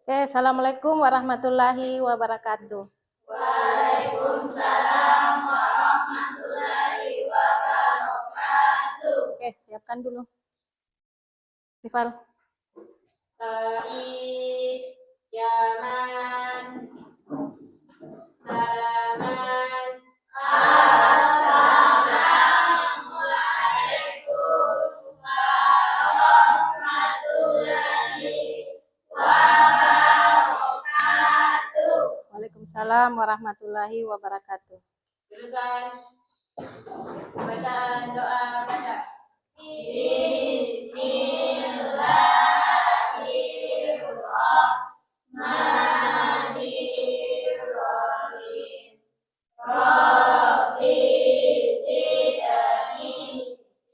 Oke, assalamualaikum warahmatullahi wabarakatuh. Waalaikumsalam warahmatullahi wabarakatuh. Oke, siapkan dulu. Rifal. Said, Yaman, Salaman. Assalamualaikum warahmatullahi wabarakatuh. Waalaikumsalam warahmatullahi wabarakatuh. Jurusan bacaan doa baca. Bismillahirrahmanirrahim. Rabbi zidni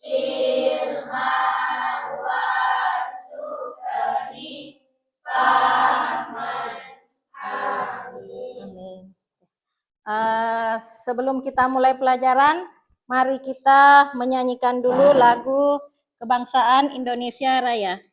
ilman warzuqni rahman. Amin. Sebelum kita mulai pelajaran, mari kita menyanyikan dulu lagu Kebangsaan Indonesia Raya.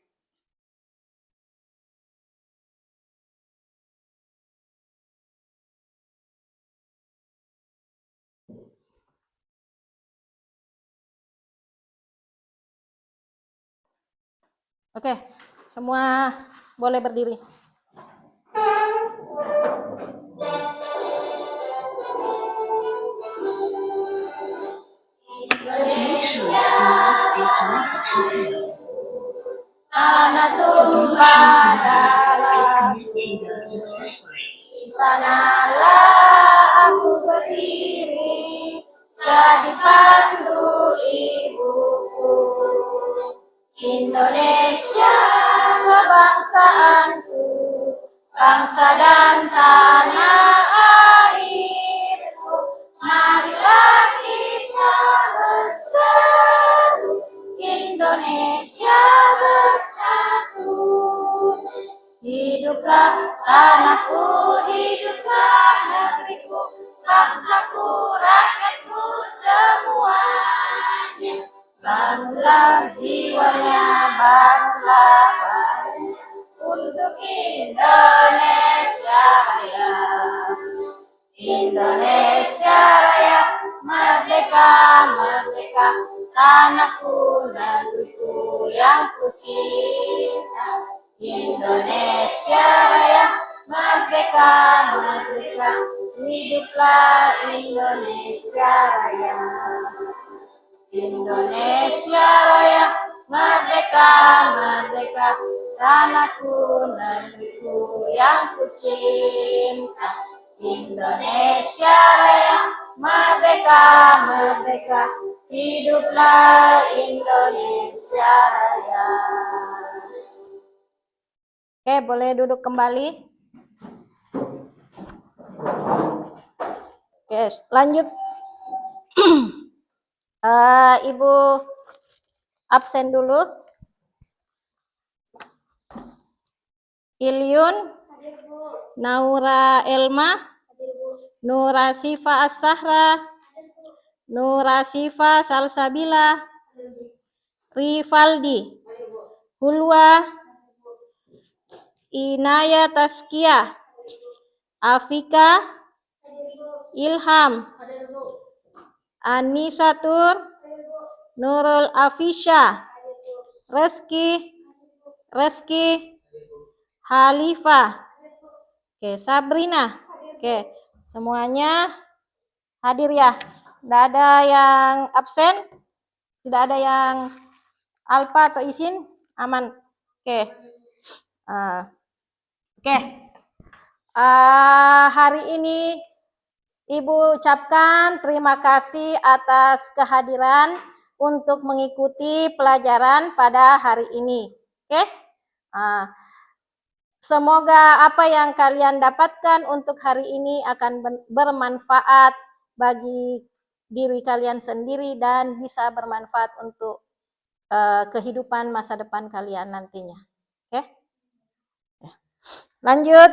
Oke, semua boleh berdiri. Tanah tumpah darahku, di sanalah aku berdiri, jadi pandu ibuku. Indonesia kebangsaanku, bangsa dan tanah airku. Marilah kita bersatu, Indonesia bersatu. Hiduplah tanahku, hiduplah negeriku, bangsaku, rakyatku semuanya. Bangunlah jiwanya, bangunlah badannya, untuk Indonesia Raya. Indonesia Raya, merdeka, merdeka, tanahku, negeriku yang ku cinta. Indonesia Raya, merdeka, merdeka, hiduplah Indonesia Raya. Indonesia Raya, merdeka, merdeka, tanahku, negeriku yang ku cinta. Indonesia Raya, merdeka, merdeka, hiduplah Indonesia Raya. Oke, boleh duduk kembali. Oke, lanjut. Ibu absen dulu. Ilyun, Naura Elma, Nura Sifa As-Sahra, Nura Sifa Salsabila, Rifaldi, Hulwa, Inaya Taskia, Afika, Ilham, Anisatur, Nurul Afisha, Reski, Halifah. Oke, Sabrina. Oke, semuanya hadir ya. Tidak ada yang absen, tidak ada yang alpa atau izin, aman. Oke. Hari ini Ibu ucapkan terima kasih atas kehadiran untuk mengikuti pelajaran pada hari ini. Oke. Semoga apa yang kalian dapatkan untuk hari ini akan bermanfaat bagi diri kalian sendiri dan bisa bermanfaat untuk kehidupan masa depan kalian nantinya. Oke. Lanjut.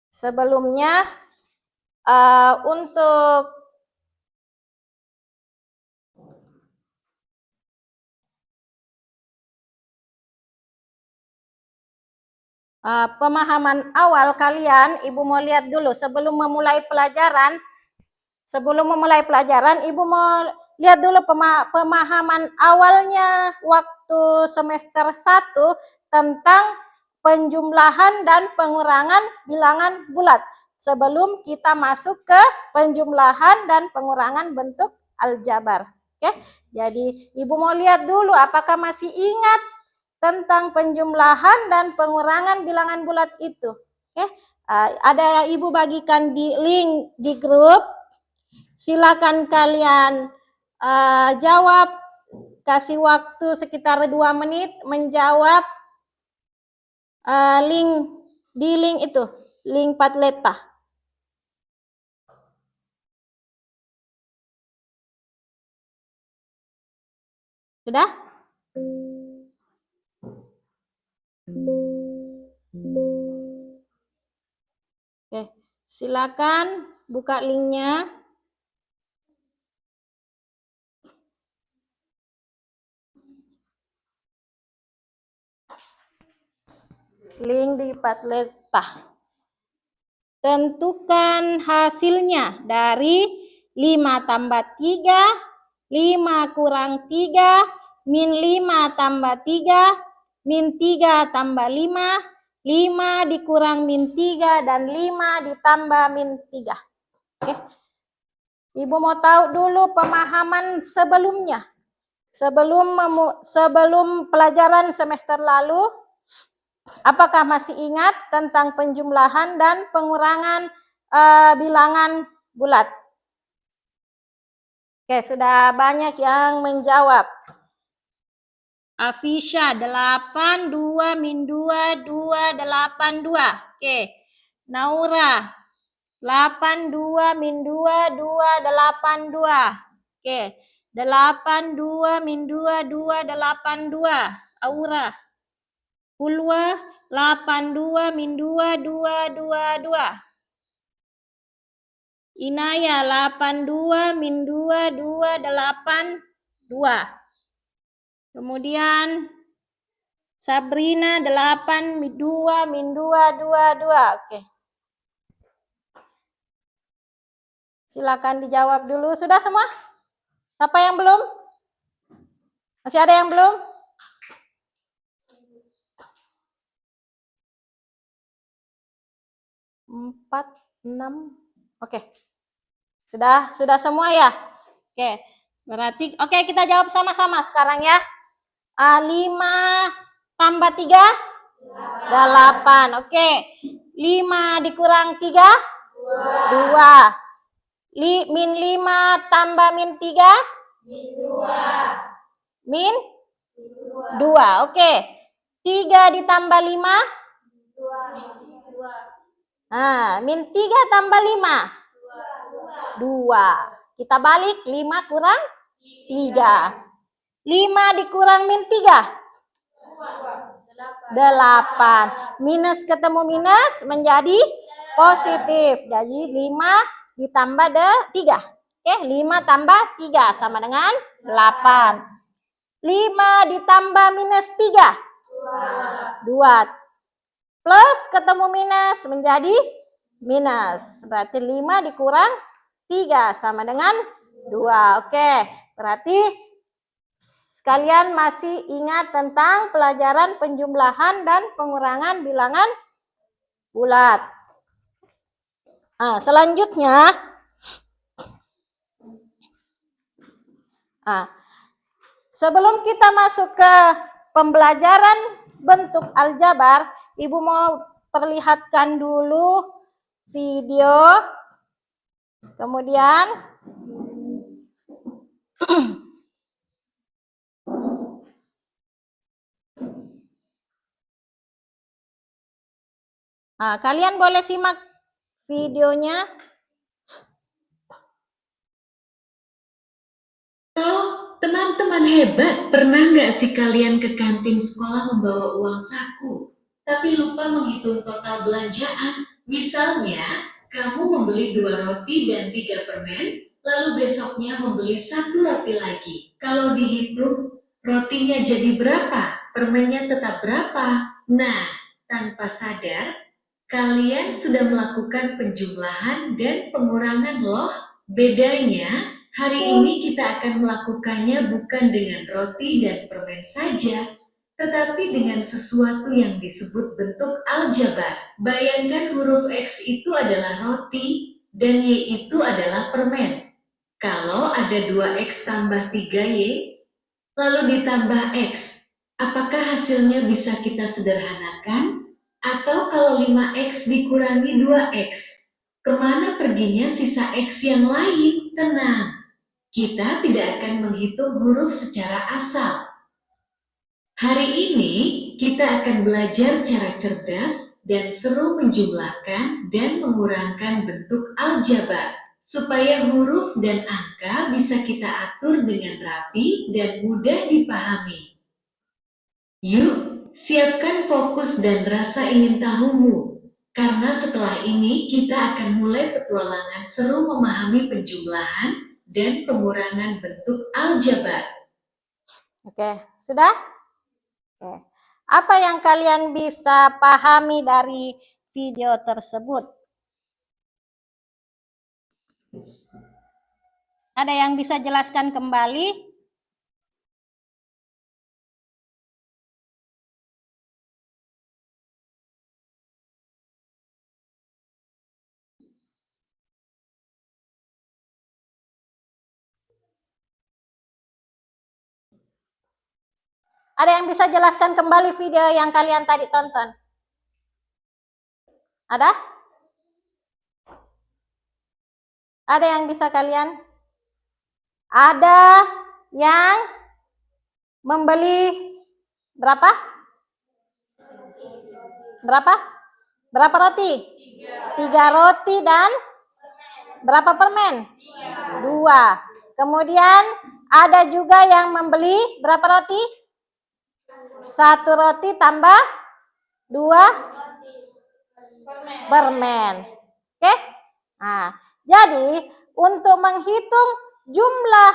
Sebelumnya untuk pemahaman awal kalian, Ibu mau lihat dulu sebelum memulai pelajaran. Ibu mau lihat dulu pemahaman awalnya waktu semester 1 tentang penjumlahan dan pengurangan bilangan bulat. Sebelum kita masuk ke penjumlahan dan pengurangan bentuk aljabar. Oke, jadi Ibu mau lihat dulu apakah masih ingat tentang penjumlahan dan pengurangan bilangan bulat itu. Oke, ada Ibu bagikan di link di grup. Silakan kalian jawab, kasih waktu sekitar 2 menit menjawab di link itu, link Padleta. Sudah? Oke, silakan buka linknya. Link di Padleta. Tentukan hasilnya dari 5 tambah 3, 5 kurang 3, min 5 tambah 3, min 3 tambah 5, 5 dikurang min 3, dan 5 ditambah min 3. Oke. Ibu mau tahu dulu pemahaman sebelumnya. Sebelum pelajaran semester lalu, apakah masih ingat tentang penjumlahan dan pengurangan bilangan bulat? Oke, sudah banyak yang menjawab. Afisha 8, 2 min 2, 2, 8, 2. Oke. Naura 8, 2 min 2, 2, 8, 2. Oke. 8, 2 min 2, 2, 8, 2. Aura. Pulwa 8, 2 min 2, 2, 2, 2. Inaya 8, 2 min 2, 2, 8, 2. Kemudian Sabrina 8, 2 min 2, 2, 2. Oke. Silakan dijawab dulu. Sudah semua? Siapa yang belum? Masih ada yang belum? Empat, 6. Oke. Sudah semua ya? Oke. Berarti kita jawab sama-sama sekarang ya. 5 tambah 3 8. Oke. 5 dikurang 3 2. Min 5 tambah min 3 min 2. Oke. 3 ditambah 5 min 3 tambah 5 2. Kita balik, 5 kurang 3. 5 dikurang min 3 8. Minus ketemu minus menjadi positif. Jadi 5 ditambah 3. Oke, 5 tambah 3 sama dengan 8. 5 ditambah minus 3 2. Plus ketemu minus menjadi minus. Berarti 5 dikurang 3 sama dengan 2. Oke, berarti kalian masih ingat tentang pelajaran penjumlahan dan pengurangan bilangan bulat. Selanjutnya, sebelum kita masuk ke pembelajaran bentuk aljabar, Ibu mau perlihatkan dulu video. Kemudian kalian boleh simak videonya. Teman-teman hebat, pernah nggak sih kalian ke kantin sekolah membawa uang saku, tapi lupa menghitung total belanjaan? Misalnya, kamu membeli 2 roti dan 3 permen, lalu besoknya membeli 1 roti lagi. Kalau dihitung, rotinya jadi berapa? Permennya tetap berapa? Nah, tanpa sadar, kalian sudah melakukan penjumlahan dan pengurangan loh. Bedanya, hari ini kita akan melakukannya bukan dengan roti dan permen saja, tetapi dengan sesuatu yang disebut bentuk aljabar. Bayangkan huruf X itu adalah roti dan Y itu adalah permen. Kalau ada 2X tambah 3Y, lalu ditambah X, apakah hasilnya bisa kita sederhanakan? Atau kalau 5X dikurangi 2X, kemana perginya sisa X yang lain? Tenang, kita tidak akan menghitung huruf secara asal. Hari ini kita akan belajar cara cerdas dan seru menjumlahkan dan mengurangkan bentuk aljabar, supaya huruf dan angka bisa kita atur dengan rapi dan mudah dipahami. Yuk, siapkan fokus dan rasa ingin tahumu, karena setelah ini kita akan mulai petualangan seru memahami penjumlahan dan pengurangan bentuk aljabar. Oke, sudah? Oke. Apa yang kalian bisa pahami dari video tersebut? Ada yang bisa jelaskan kembali? Ada yang bisa jelaskan kembali video yang kalian tadi tonton? Ada? Ada yang bisa kalian? Ada yang membeli berapa? Berapa? Berapa roti? 3 roti dan berapa permen? 2. Kemudian ada juga yang membeli berapa roti? 1 roti tambah 2 permen. Oke? Nah, jadi untuk menghitung jumlah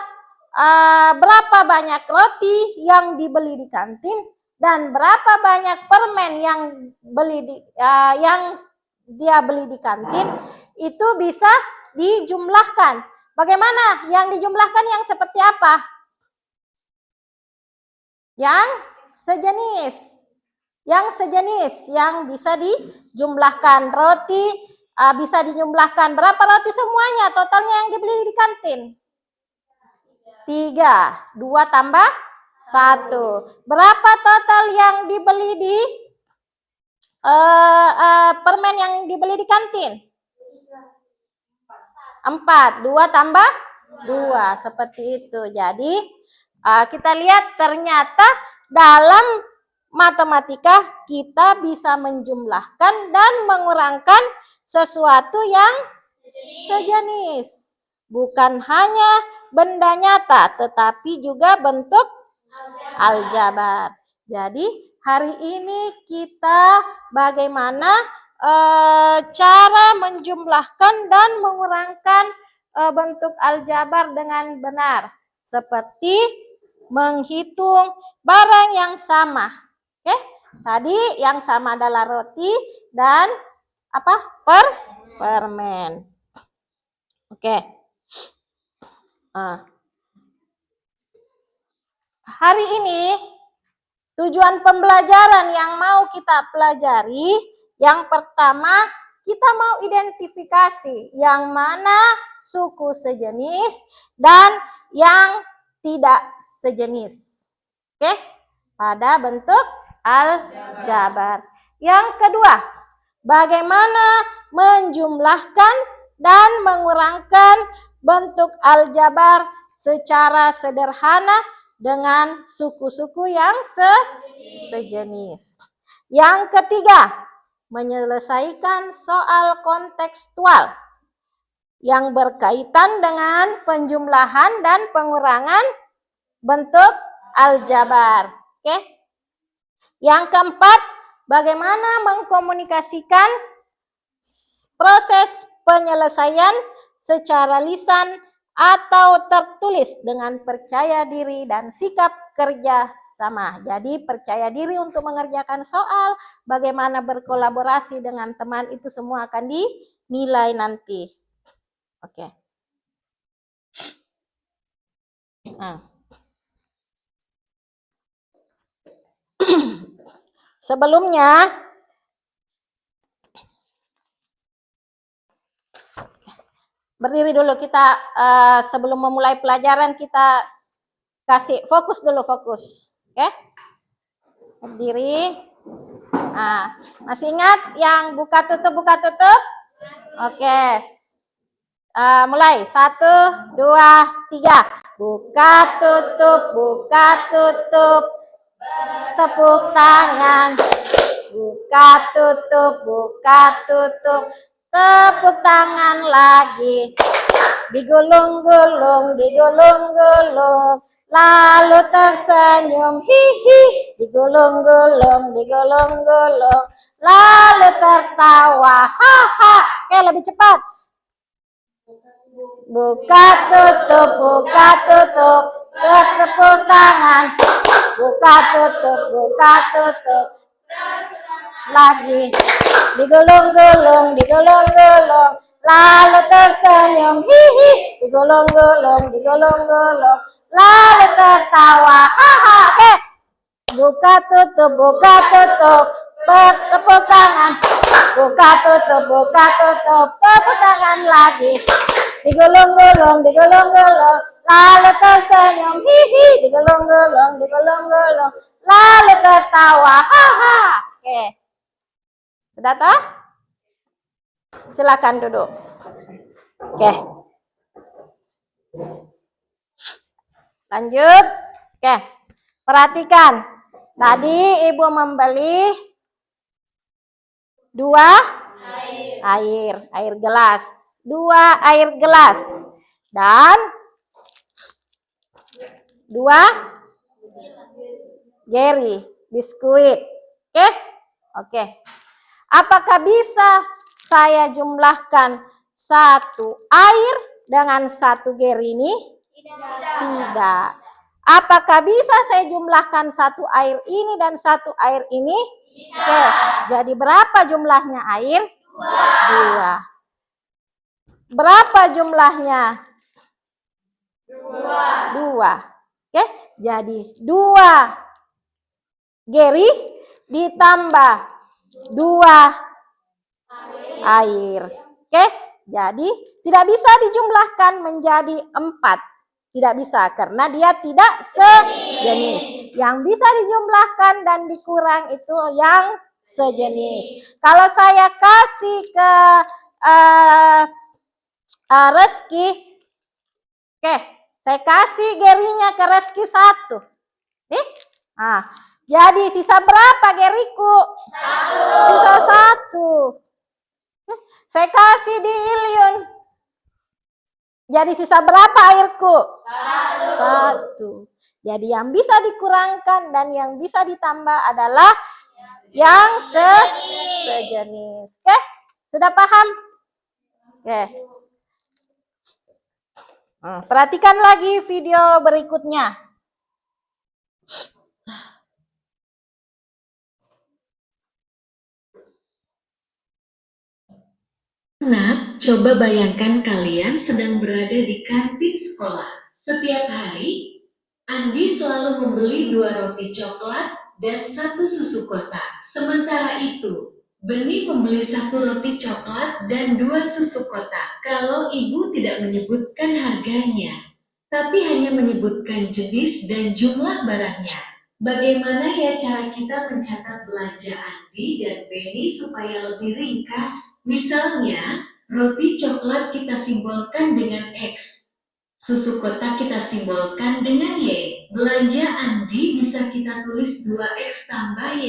berapa banyak roti yang dibeli di kantin dan berapa banyak permen yang dia beli di kantin, itu bisa dijumlahkan. Bagaimana? Yang dijumlahkan yang seperti apa? Yang sejenis. Yang sejenis, yang bisa dijumlahkan. Roti bisa dijumlahkan. Berapa roti semuanya totalnya yang dibeli di kantin? 3. 2 tambah 1. Berapa total yang dibeli di permen yang dibeli di kantin? 4. 2 tambah 2. Seperti itu. Jadi kita lihat ternyata dalam matematika kita bisa menjumlahkan dan mengurangkan sesuatu yang sejenis. Bukan hanya benda nyata, tetapi juga bentuk aljabar. Jadi hari ini kita bagaimana cara menjumlahkan dan mengurangkan bentuk aljabar dengan benar. Seperti menghitung barang yang sama. Oke, tadi yang sama adalah roti dan permen. Oke. Hari ini tujuan pembelajaran yang mau kita pelajari, yang pertama kita mau identifikasi yang mana suku sejenis dan yang tidak sejenis. Oke, pada bentuk aljabar. Yang kedua, bagaimana menjumlahkan dan mengurangkan bentuk aljabar secara sederhana dengan suku-suku yang sejenis. Yang ketiga, menyelesaikan soal kontekstual yang berkaitan dengan penjumlahan dan pengurangan bentuk aljabar. Oke. Yang keempat, bagaimana mengkomunikasikan proses penyelesaian secara lisan atau tertulis dengan percaya diri dan sikap bekerja sama. Jadi percaya diri untuk mengerjakan soal, bagaimana berkolaborasi dengan teman, itu semua akan dinilai nanti. Oke. Sebelumnya, berdiri dulu kita, sebelum memulai pelajaran kita kasih fokus dulu, fokus. Oke? Berdiri. Nah, masih ingat yang buka tutup, buka tutup? Oke. Mulai 1, 2, 3. Buka tutup, buka tutup. Tepuk tangan. Buka tutup, buka tutup. Tepuk tangan lagi. Digulung-gulung, digulung-gulung. Lalu tersenyum, hihi. Digulung-gulung, digulung-gulung. Lalu tertawa, haha. Oke, lebih cepat. Buka tutup, buka tutup. Tepuk tangan. Buka tutup, buka tutup. Lagi. Digulung-gulung, digulung-gulung. Lalu tersenyum, hihi. Digulung-gulung, digulung-gulung. Lalu tertawa, haha. Oke. Buka tutup, buka tutup. Tepuk tangan. Buka tutup, buka tutup. Tepuk tangan lagi. Digulung-gulung, digulung-gulung. Lalu tersenyum, hihi. Digulung-gulung, digulung-gulung. Lalu tertawa, haha. Oke. Sudah toh? Silakan duduk. Oke. Lanjut. Oke. Perhatikan. Tadi Ibu membeli 2 air gelas. 2 air gelas. Dan 2 Jerry, biskuit. Oke? Oke. Apakah bisa saya jumlahkan 1 air dengan 1 Jerry ini? Tidak. Apakah bisa saya jumlahkan 1 air ini dan 1 air ini? Bisa. Oke. Jadi berapa jumlahnya air? 2. Berapa jumlahnya? 2. Oke. Jadi 2 Jerry ditambah 2 air. Oke, jadi tidak bisa dijumlahkan menjadi 4. Tidak bisa karena dia tidak sejenis. Yang bisa dijumlahkan dan dikurang itu yang sejenis. Kalau saya kasih ke Reski, oke, saya kasih Gerinya ke Reski 1. Nih, nah, jadi sisa berapa Geriku? 1. Sisa 1. Saya kasih di Ilyun. Jadi sisa berapa airku? 1. Jadi yang bisa dikurangkan dan yang bisa ditambah adalah yang sejenis. Oke? Sudah paham? Oke. Perhatikan lagi video berikutnya. Nak, coba bayangkan kalian sedang berada di kantin sekolah. Setiap hari, Andi selalu membeli 2 roti coklat dan 1 susu kotak. Sementara itu, Beni membeli 1 roti coklat dan 2 susu kotak. Kalau ibu tidak menyebutkan harganya, tapi hanya menyebutkan jenis dan jumlah barangnya. Bagaimana ya cara kita mencatat belanja Andi dan Beni supaya lebih ringkas? Misalnya, roti coklat kita simbolkan dengan X, susu kotak kita simbolkan dengan Y. Belanja Andi bisa kita tulis 2X tambah Y,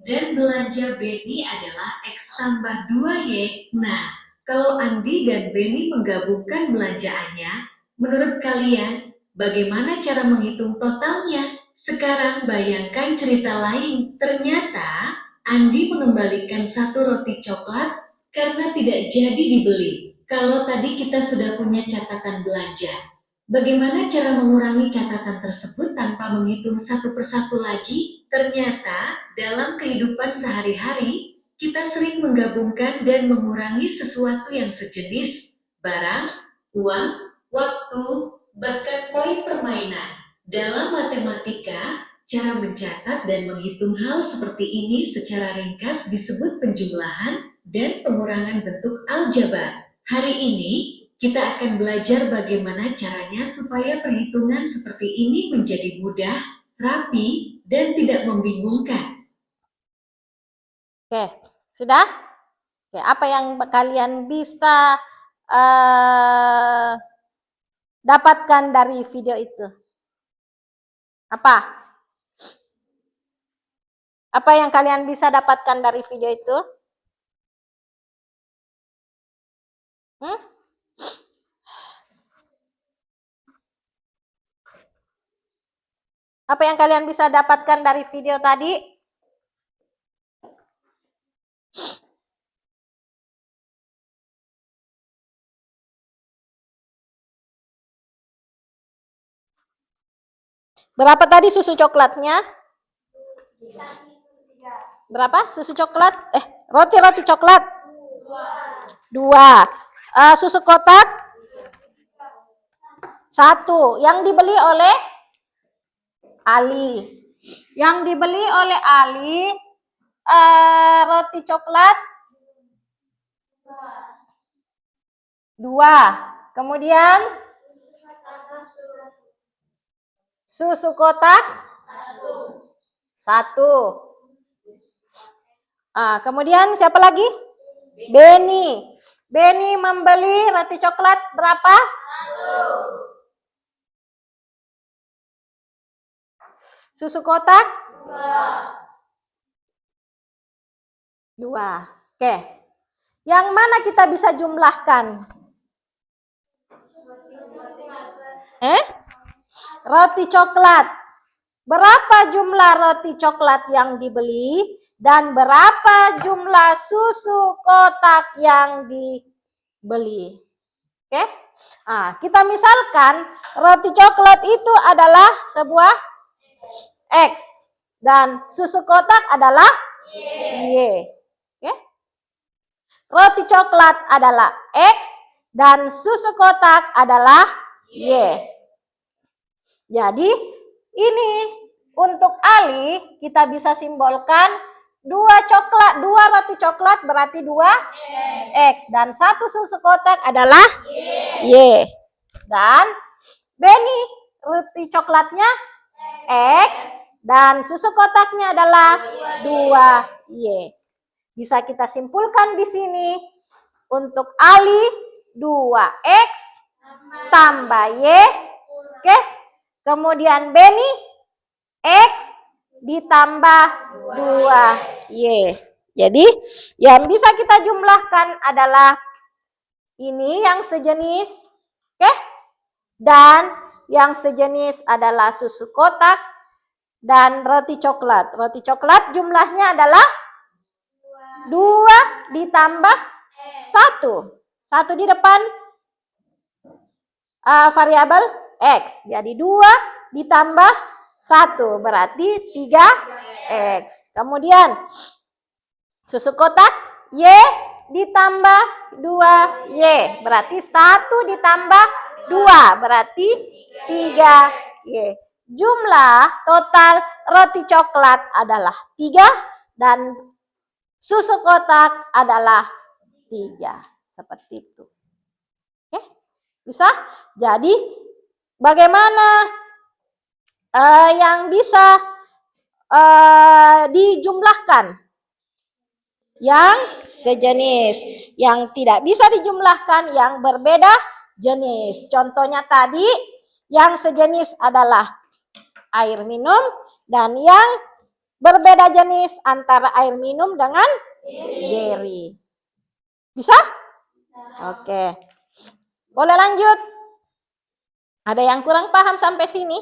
dan belanja Beni adalah X tambah 2Y. Nah, kalau Andi dan Beni menggabungkan belanjaannya, menurut kalian, bagaimana cara menghitung totalnya? Sekarang bayangkan cerita lain. Ternyata, Andi mengembalikan 1 roti coklat karena tidak jadi dibeli. Kalau tadi kita sudah punya catatan belanja, Bagaimana cara mengurangi catatan tersebut tanpa menghitung satu persatu lagi? Ternyata dalam kehidupan sehari-hari, kita sering menggabungkan dan mengurangi sesuatu yang sejenis, barang, uang, waktu, bahkan poin permainan. Dalam matematika, cara mencatat dan menghitung hal seperti ini secara ringkas disebut penjumlahan dan pengurangan bentuk aljabar. Hari ini, kita akan belajar bagaimana caranya supaya perhitungan seperti ini menjadi mudah, rapi, dan tidak membingungkan. Oke, sudah? Oke, apa yang kalian bisa dapatkan dari video itu? Apa? Apa yang kalian bisa dapatkan dari video itu? Hmm? Apa yang kalian bisa dapatkan dari video tadi? Berapa tadi susu coklatnya? Berapa susu coklat? Roti coklat? 2. Susu kotak? 1. Yang dibeli oleh Ali. Yang dibeli oleh Ali roti coklat 2. Kemudian susu kotak 1. Kemudian siapa lagi? Beni. Beni membeli roti coklat berapa? 1. Susu kotak? 2. Oke. Yang mana kita bisa jumlahkan? Roti coklat. Berapa jumlah roti coklat yang dibeli dan berapa jumlah susu kotak yang dibeli? Oke? Kita misalkan roti coklat itu adalah sebuah X dan susu kotak adalah Y. Oke? Roti coklat adalah X dan susu kotak adalah Y. Jadi ini untuk Ali kita bisa simbolkan 2 roti coklat berarti 2 X dan 1 susu kotak adalah Y. Dan Beni roti coklatnya X dan susu kotaknya adalah 2 Y. Bisa kita simpulkan di sini untuk Ali 2X tambah Y. Oke? Kemudian Beni X ditambah 2Y. Jadi yang bisa kita jumlahkan adalah ini yang sejenis. Oke? Dan yang sejenis adalah susu kotak dan roti coklat. Roti coklat jumlahnya adalah 2 ditambah 1. 1 di depan variabel X. Jadi 2 ditambah 1 berarti 3X. Kemudian susu kotak Y ditambah 2Y berarti 1 ditambah 2 berarti 3Y. Jumlah total roti coklat adalah 3 dan susu kotak adalah 3. Seperti itu. Oke? Bisa? Jadi bagaimana yang bisa dijumlahkan? Yang sejenis. Yang tidak bisa dijumlahkan yang berbeda jenis. Contohnya tadi yang sejenis adalah air minum dan yang berbeda jenis antara air minum dengan Jerry. Bisa? Oke. Boleh lanjut? Ada yang kurang paham sampai sini?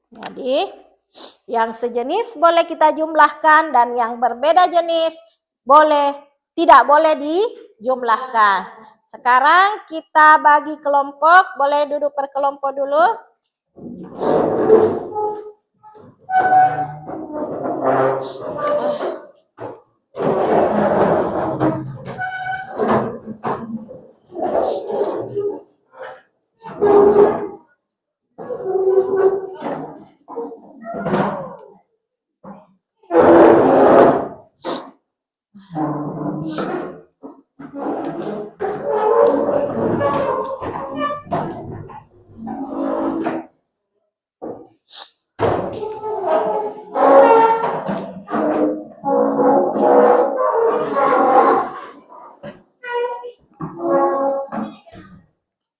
Jadi Yang sejenis boleh kita jumlahkan dan yang berbeda jenis tidak boleh dijumlahkan. Sekarang kita bagi kelompok, boleh duduk per kelompok dulu.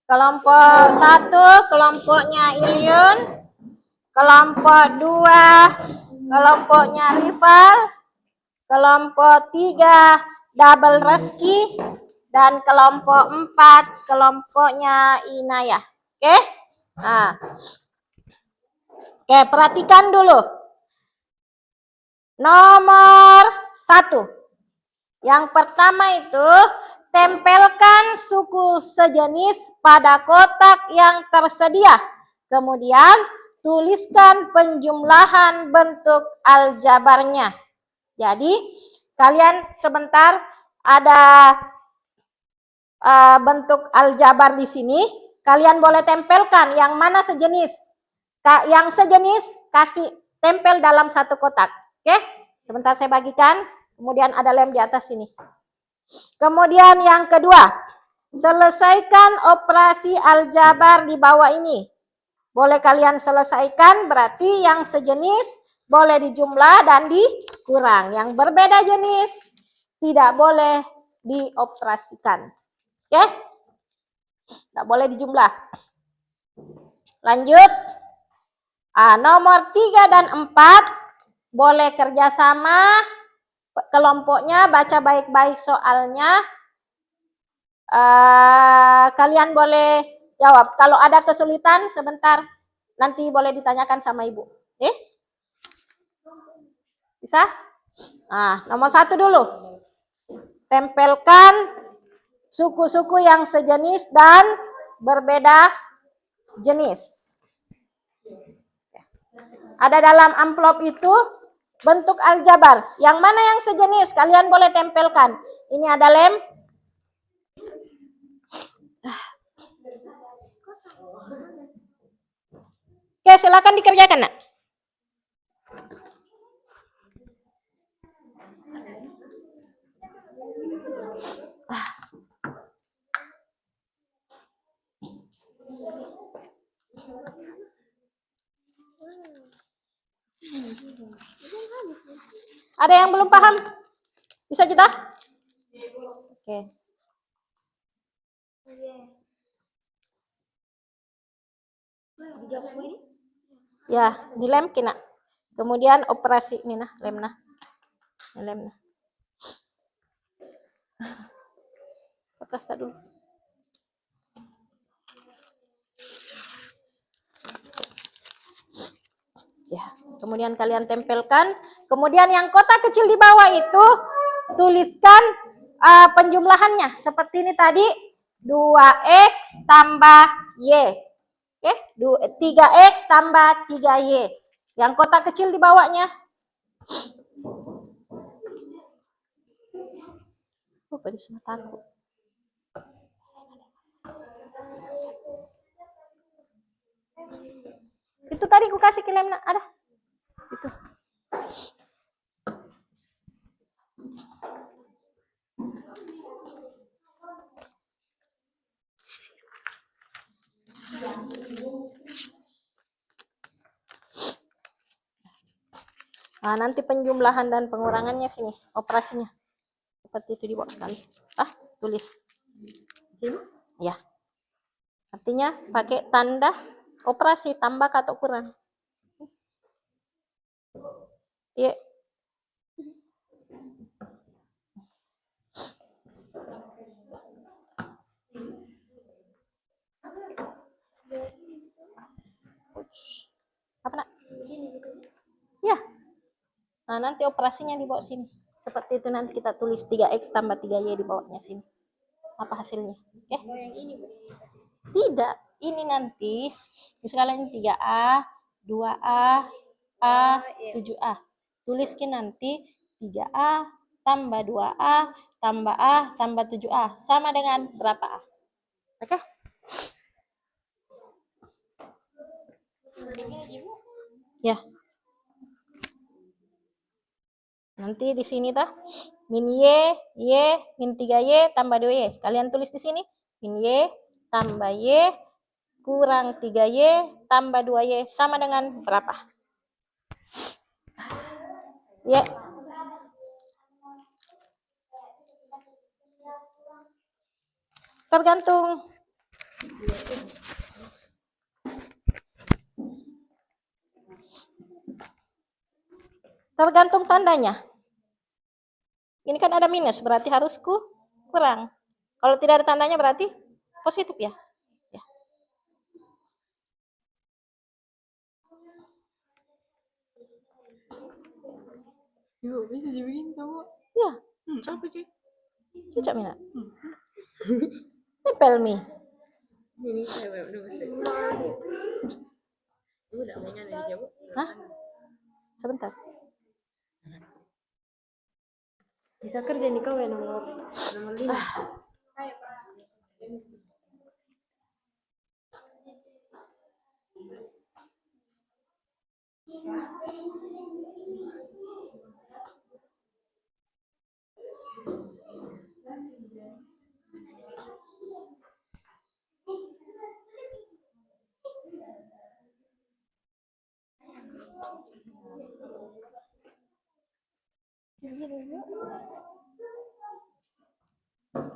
Kelompok 1, kelompoknya Ilyun. Kelompok 2, kelompoknya Rival. Kelompok 3, Double Reski. Dan kelompok 4, kelompoknya Inayah. Oke? Nah. Oke, perhatikan dulu. Nomor 1. Yang pertama itu, tempelkan suku sejenis pada kotak yang tersedia. Kemudian, tuliskan penjumlahan bentuk aljabarnya. Jadi, kalian sebentar ada bentuk aljabar di sini. Kalian boleh tempelkan yang mana sejenis. Yang sejenis, kasih tempel dalam satu kotak. Oke, sebentar saya bagikan. Kemudian ada lem di atas sini. Kemudian yang kedua, selesaikan operasi aljabar di bawah ini. Boleh kalian selesaikan, berarti yang sejenis boleh dijumlah dan dikurang. Yang berbeda jenis tidak boleh dioperasikan. Oke? Tidak boleh dijumlah. Lanjut. Nomor 3 dan 4 boleh kerjasama. Kelompoknya baca baik-baik soalnya. Kalian boleh jawab. Kalau ada kesulitan sebentar nanti boleh ditanyakan sama ibu. Bisa? Nomor 1 dulu. Tempelkan suku-suku yang sejenis dan berbeda jenis. Ada dalam amplop itu bentuk aljabar. Yang mana yang sejenis? Kalian boleh tempelkan. Ini ada lem. Oke, silakan dikerjakan, Nak. Ada yang belum paham? Bisa kita? Oke. Ya, dilem kena. Kemudian operasi ini nah, lem nah. Lem nah. Atas dulu. Ya, kemudian kalian tempelkan. Kemudian yang kotak kecil di bawah itu tuliskan penjumlahannya. Seperti ini tadi, 2x tambah y. Oke, 3x tambah 3y. Yang kotak kecil di bawahnya. Pada semua takut. Itu tadi aku kasih ke lem, ada. Itu. Nanti penjumlahan dan pengurangannya sini, operasinya. Seperti itu dibawa sekali. Tulis. Sini. Ya. Artinya pakai tanda operasi tambah atau kurang. Iya. Apa nak? Nah, nanti operasinya di bawah sini. Seperti itu nanti kita tulis 3X tambah 3Y di bawahnya sini. Apa hasilnya? Oke? Oh, yang ini Bu. Tidak. Ini nanti, misalnya ini 3A, 2A, A, 7A. Tuliskin nanti 3A tambah 2A tambah A tambah 7A. Sama dengan berapa A? Oke? Ya. Nanti di sini tah min Y min 3Y tambah 2Y. Kalian tulis di sini min Y tambah Y kurang 3Y tambah 2Y sama dengan berapa? Y. Tergantung tandanya. Ini kan ada minus, berarti harus kurang. Kalau tidak ada tandanya berarti positif ya. Ya. Ibu bisa dibikin tahu? Ya, Apa sih? cocok minat. Tempel mie. Ini saya udah bisa. Ibu udah mainan ini ya Bu? Hah? Sebentar. Bisa kerja nih kau ya nomor 5.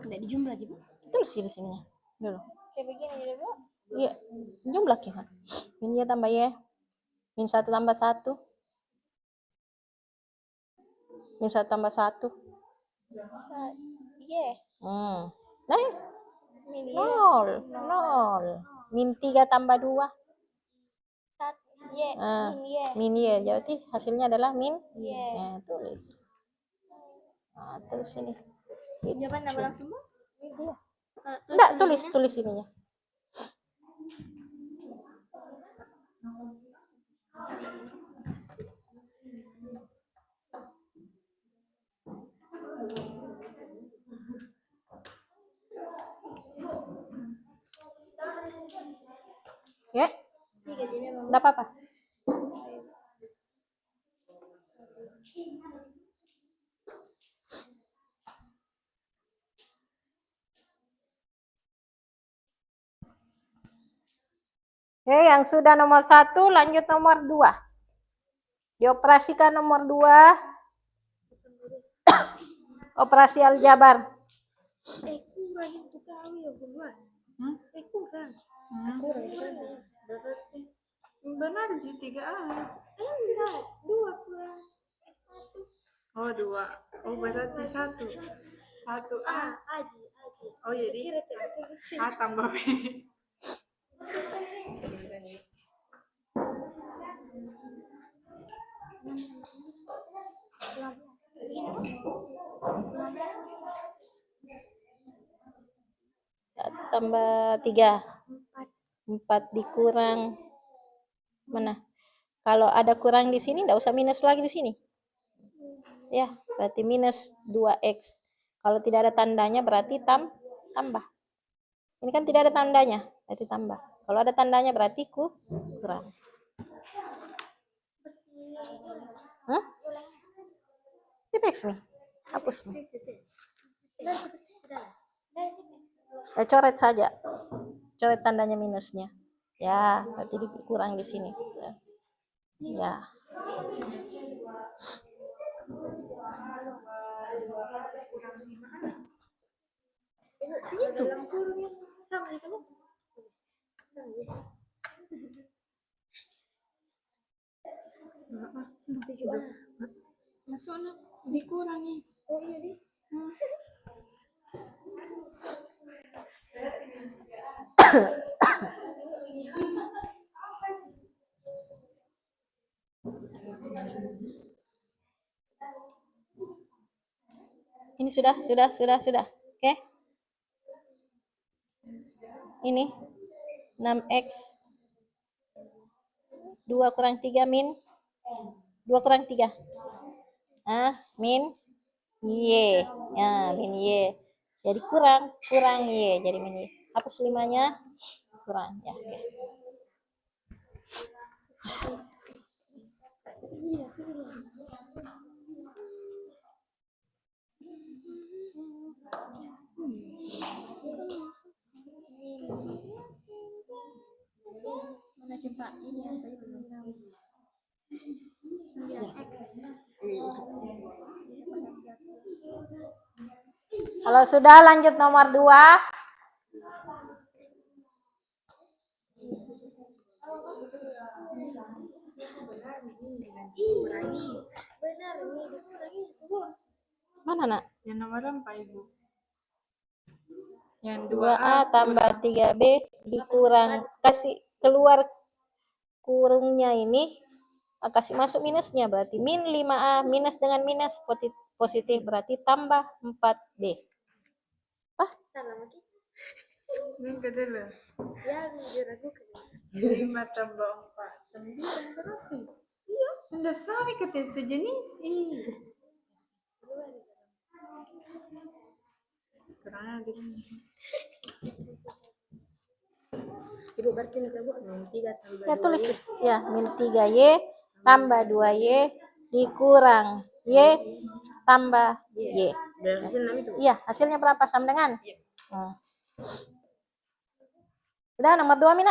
Tidak dijumlah aja Bu. Terus di sininya. Dulu. Kayak begini ya Bu. Iya, jumlah kan. Min Y tambah Y. Min 1 tambah 1. Min 1 tambah 1. Iya. Nah, Min Y. 0. Min 3 tambah 2. Y. Min Y. Jadi hasilnya adalah min Y. Ya, tulis. Nah, terus ini. Jawaban nama langsung Bu? Iya. Enggak, tulis ininya. Ya, 3 jam memang. enggak apa-apa. Oke, yang sudah nomor 1 lanjut nomor 2. Dioperasikan nomor 2. Operasi aljabar. Kurang itu kali ya buruan. Kurang. Kurang. Benar sih 3A. Enggak, 2 kurang 1. Oh 2. Oh berarti 1. 1A. Aji. Oh jadi A tambah B. Tambah 3. 4 dikurang mana? Kalau ada kurang di sini enggak usah minus lagi di sini. Ya, berarti minus 2x. Kalau tidak ada tandanya berarti tambah. Ini kan tidak ada tandanya, berarti tambah. Kalau ada tandanya berarti kurang. Hah? Tipeks nih. Hapus nih. Coret saja. Coret tandanya minusnya. Ya, berarti kurang di sini. Ya. Dalam kurung yang sama itu Bu. Masuknya dikurangi. Oh iya nih. sudah. Oke. Ini 6x 2 kurang 3 min 2 kurang 3. Min y. Min y. Jadi kurang y, jadi min y. Hapus 5-nya, kurang ya. Oke. Mana coba ini apa itu? 9x. Kalau sudah, lanjut nomor 2. Benar ini dikurangi Bu. Mana, Nak? Yang nomor 4, Ibu. Yang 2A tambah 3B dikurang, kasih keluar kurungnya ini, kasih masuk minusnya, berarti min 5A minus dengan minus positif, berarti tambah 4B. Salah lagi. Ini dulu. Ya, diragukan. 5 tambah 4, 9 berarti. Iya. Anda sami kata sejenis. Kurang aja. Ibu berarti minta Bu, 3 tambah Ya 2 tulis Y. ya, min 3Y tambah 2Y dikurang Y tambah Y. Dan hasil 6 itu. Iya, hasilnya berapa? Sama dengan? Udah, nomor 2, Mina.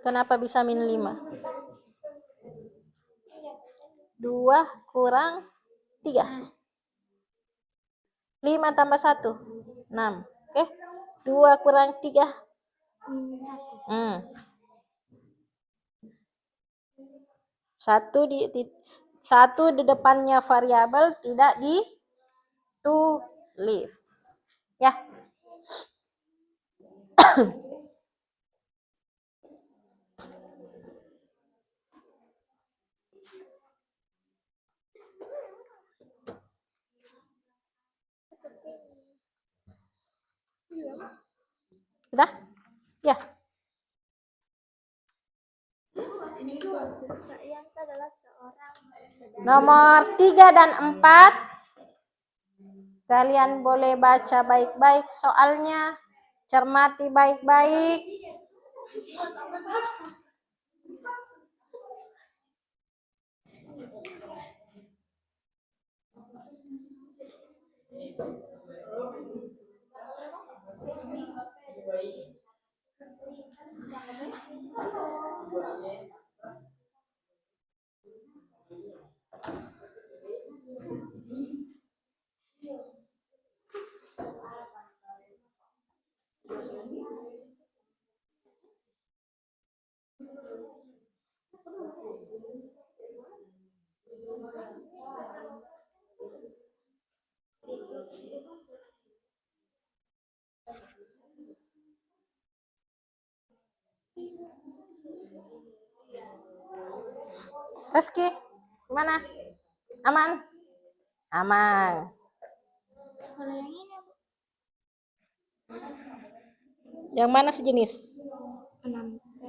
Kenapa bisa min 5? 2 kurang 3. 5 tambah 1, 6. Oke. 2 kurang 3. 1 di depannya variabel tidak ditulis. Ya. Sudah? Ya. Nomor 3 dan 4. Kalian boleh baca baik-baik soalnya, cermati baik-baik. Rizky, gimana? Aman? Aman. Kalau yang ini Yang mana sejenis? 6P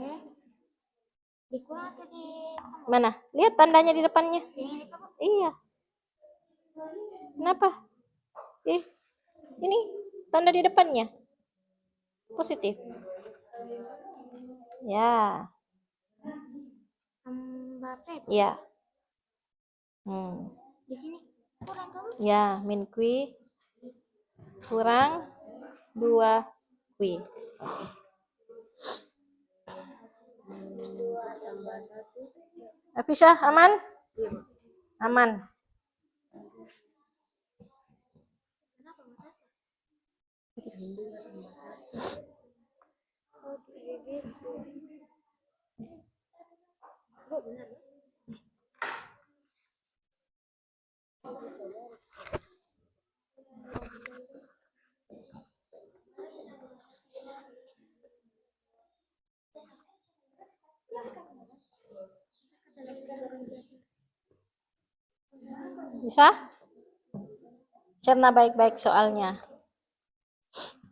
dikurang atau di Mana? Lihat tandanya di depannya. ini kamu? Iya. Kenapa? Ini tanda di depannya. Positif. Ya. Tambah P. Ya. Di sini kurang kamu? Ya, min Q kurang 2 Q. Oke. 2 tambah 1. Afisah, aman? Aman. Kenapa mata? Bu, benar ya? Bisa? Cerna baik-baik soalnya.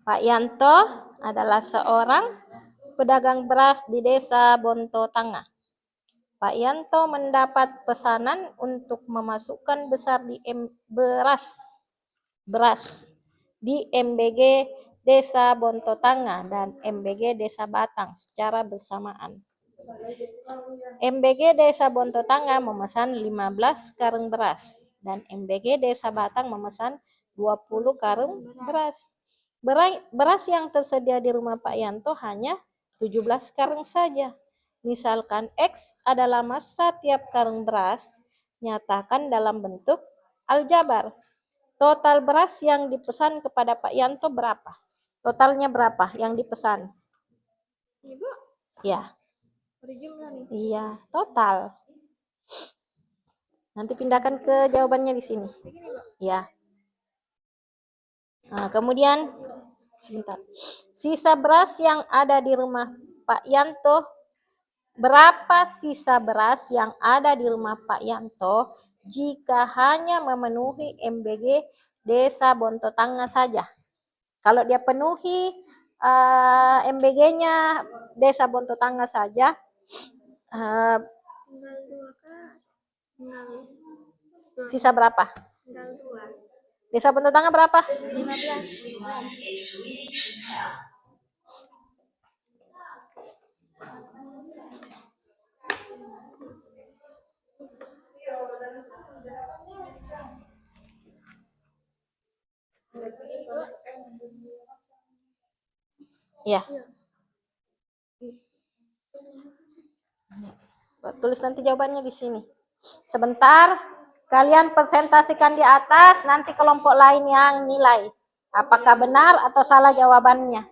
Pak Yanto adalah seorang pedagang beras di desa Bonto Tangah. Pak Yanto mendapat pesanan untuk memasukkan beras di MBG Desa Bonto Tangah dan MBG Desa Batang secara bersamaan. MBG Desa Bonto Tangah memesan 15 karung beras dan MBG Desa Batang memesan 20 karung beras. Beras yang tersedia di rumah Pak Yanto hanya 17 karung saja. Misalkan X adalah massa tiap karung beras, nyatakan dalam bentuk aljabar. Total beras yang dipesan kepada Pak Yanto berapa? Totalnya berapa yang dipesan? Ibu, Ya, ada jumlah nih. iya, total. Nanti pindahkan ke jawabannya di sini. Ya. Nah, kemudian sebentar. Sisa beras yang ada di rumah Pak Yanto, berapa sisa beras yang ada di rumah Pak Yanto jika hanya memenuhi MBG Desa Bonto Tangah saja? Kalau dia penuhi MBG-nya Desa Bonto Tangah saja, Tinggal 2 Kak. Tinggal sisa berapa? 2. Desa Bonto Tangah berapa? 15. Ya. Tulis nanti jawabannya di sini. Sebentar, kalian presentasikan di atas, nanti kelompok lain yang nilai. Apakah benar atau salah jawabannya?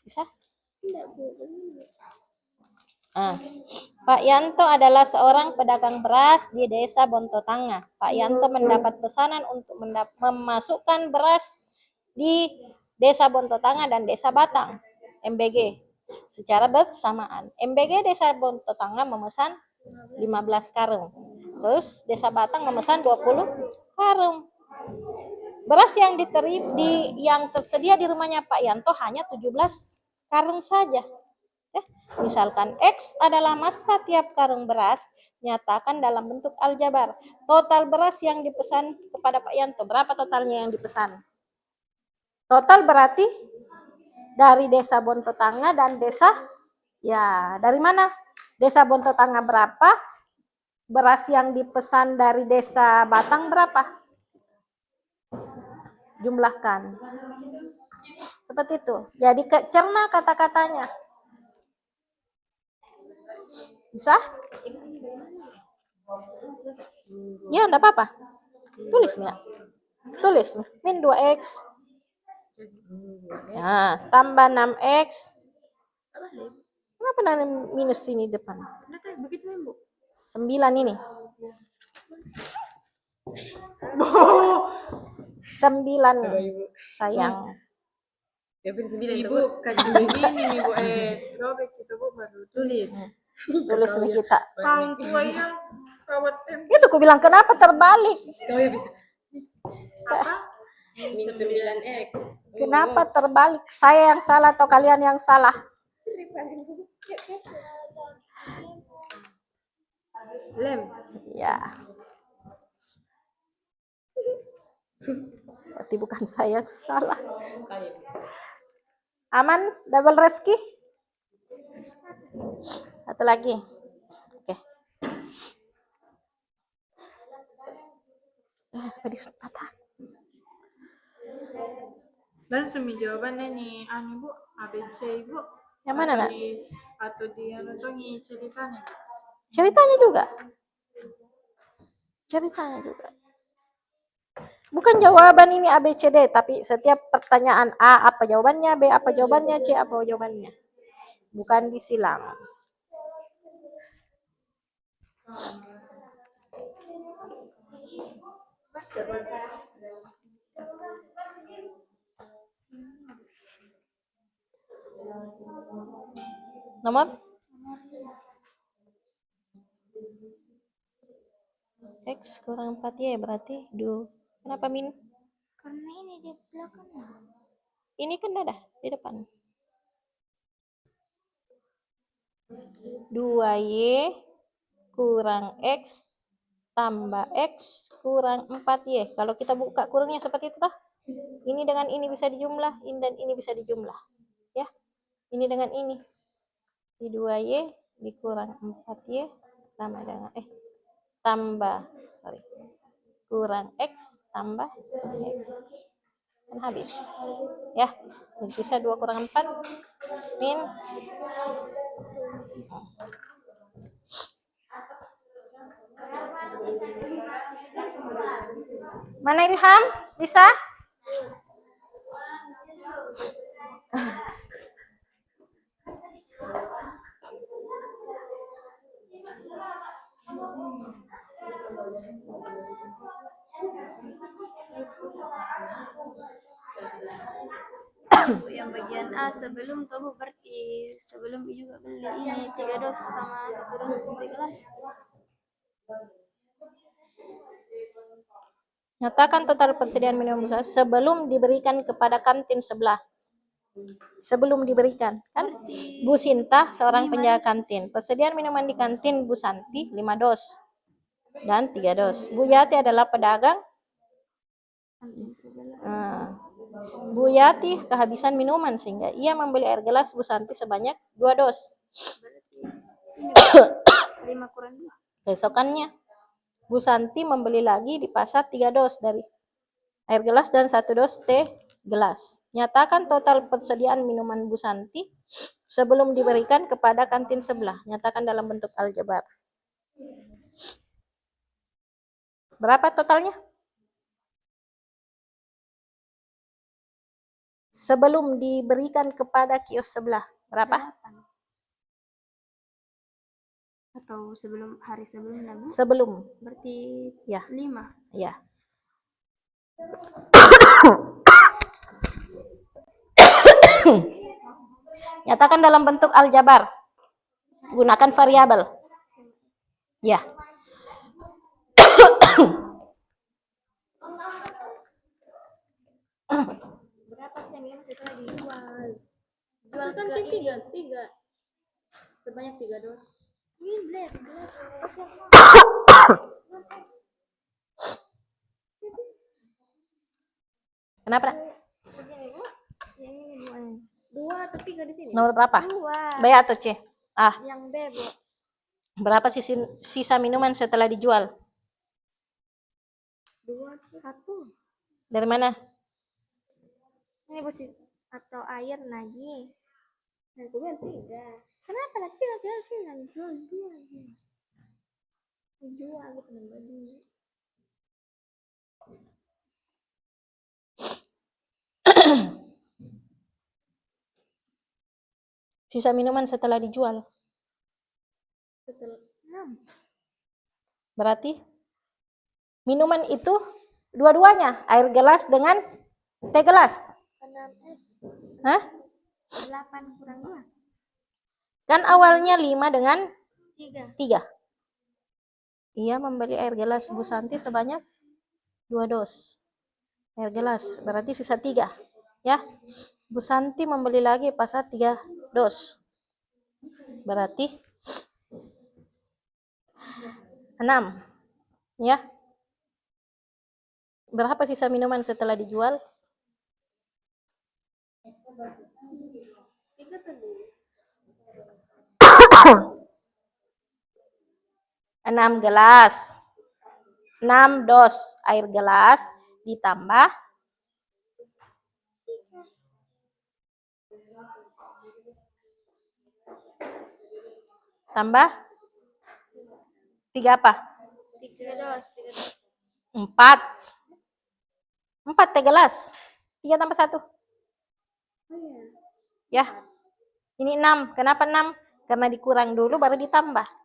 Bisa? Pak Yanto adalah seorang pedagang beras di desa Bonto Tangah. Pak Yanto mendapat pesanan untuk memasukkan beras di desa Bonto Tangah dan desa Batang, MBG, secara bersamaan. MBG desa Bonto Tangah memesan 15 karung. Terus desa Batang memesan 20 karung. Beras yang tersedia di rumahnya Pak Yanto hanya 17 karung saja. Misalkan X adalah massa tiap karung beras, nyatakan dalam bentuk aljabar. Total beras yang dipesan kepada Pak Yanto, berapa totalnya yang dipesan? Total berarti dari desa Bonto Tangah dan desa, ya dari mana? Desa Bonto Tangah berapa? Beras yang dipesan dari desa Batang berapa? Jumlahkan. Seperti itu. Jadi cerna kata-katanya. Bisa? Ya, enggak apa-apa. Tulis enggak? Tulis. Min 2X. Nah, tambah 6X. Kenapa ada minus sini depan? Begitu ya, Bu? 9 ini. 9 sayang. Ibu kaji begini nih Bu, robek kita Bu baru tulis. Tulis nih kita. Tahun tua ini rawat tempe. Itu ku bilang kenapa terbalik? Kau ya bisa. Sa- Apa? Min 9X. Kenapa terbalik? Saya yang salah atau kalian yang salah? Lem. Ya. Berarti bukan saya yang salah. Aman? Double reski? Satu lagi. Oke. Tadi patah. Dan semi jawabannya nih, anu Bu, ABC Ibu. Yang mana, Nak? Atau di anu tuh ceritanya. Ceritanya juga. Ceritanya juga. Bukan jawaban ini A, B, C, D, tapi setiap pertanyaan A apa jawabannya, B apa jawabannya, C apa jawabannya. Bukan disilang. Nomor? Kurang 4Y berarti kenapa min? Karena ini di belakang. Ini kan ada di depan. 2Y kurang X tambah X kurang 4Y. Kalau kita buka kurungnya seperti itu toh. Ini dengan ini bisa dijumlah, ini dan ini bisa dijumlah. Ya. Ini dengan ini. Di 2Y dikurang 4Y sama dengan tambah kurang X tambah X. Kan habis. Ya. Jadi sisa 2 kurang 4 min. Mana Ilham? Bisa? Yang bagian A sebelum kamu berarti sebelum juga beli ini 3 dos sama 1 dos di gelas. Nyatakan total persediaan minum busa sebelum diberikan kepada kantin sebelah. Sebelum diberikan, kan? Bu Sinta seorang penjaga kantin. Persediaan minuman di kantin Bu Santi 5 dos dan 3 dos. Bu Yati adalah pedagang. Kantin sebelah. Bu Yati kehabisan minuman sehingga ia membeli air gelas Bu Santi sebanyak 2 dos. Berarti ini 5 kurang 2. Keesokannya Bu Santi membeli lagi di pasar 3 dos dari air gelas dan 1 dos teh gelas. Nyatakan total persediaan minuman Bu Santi sebelum diberikan kepada kantin sebelah. Nyatakan dalam bentuk aljabar. Berapa totalnya? Sebelum diberikan kepada kios sebelah. Berapa? 8. Atau hari sebelum Nabi? Sebelum. Berarti Ya. 5. Ya. Nyatakan dalam bentuk aljabar. Gunakan variabel. Ya. Berapa yang setelah dijual? Jual kan sih 3. Sebanyak 3 dos. Ini black. Kenapa? Yang ini 2 atau 3 di sini? Nomor berapa? 2. B atau C? Yang B, Bu. Berapa sisa minuman setelah dijual? 2 1. Dari mana? Ini Bu atau air lagi. Nah, aku bilang 3. Kenapa nanti harus jual 2? Jual gitu membeli. Sisa minuman setelah dijual. Setelah 6. Berarti minuman itu dua-duanya air gelas dengan teh gelas. 6 Hah? 8 kurang 2. Kan awalnya 5 dengan 3. Ia membeli air gelas Bu Santi sebanyak 2 dos. Air gelas berarti sisa 3. Ya. Bu Santi membeli lagi pasar 3 dos. Berarti 6. Ya. Berapa sisa minuman setelah dijual? 6 gelas. 6 dos air gelas ditambah tambah 3 apa? 3 dos. 4. 4 teh gelas. 3 tambah 1. Ya. Ini 6. Kenapa 6? Karena dikurang dulu baru ditambah.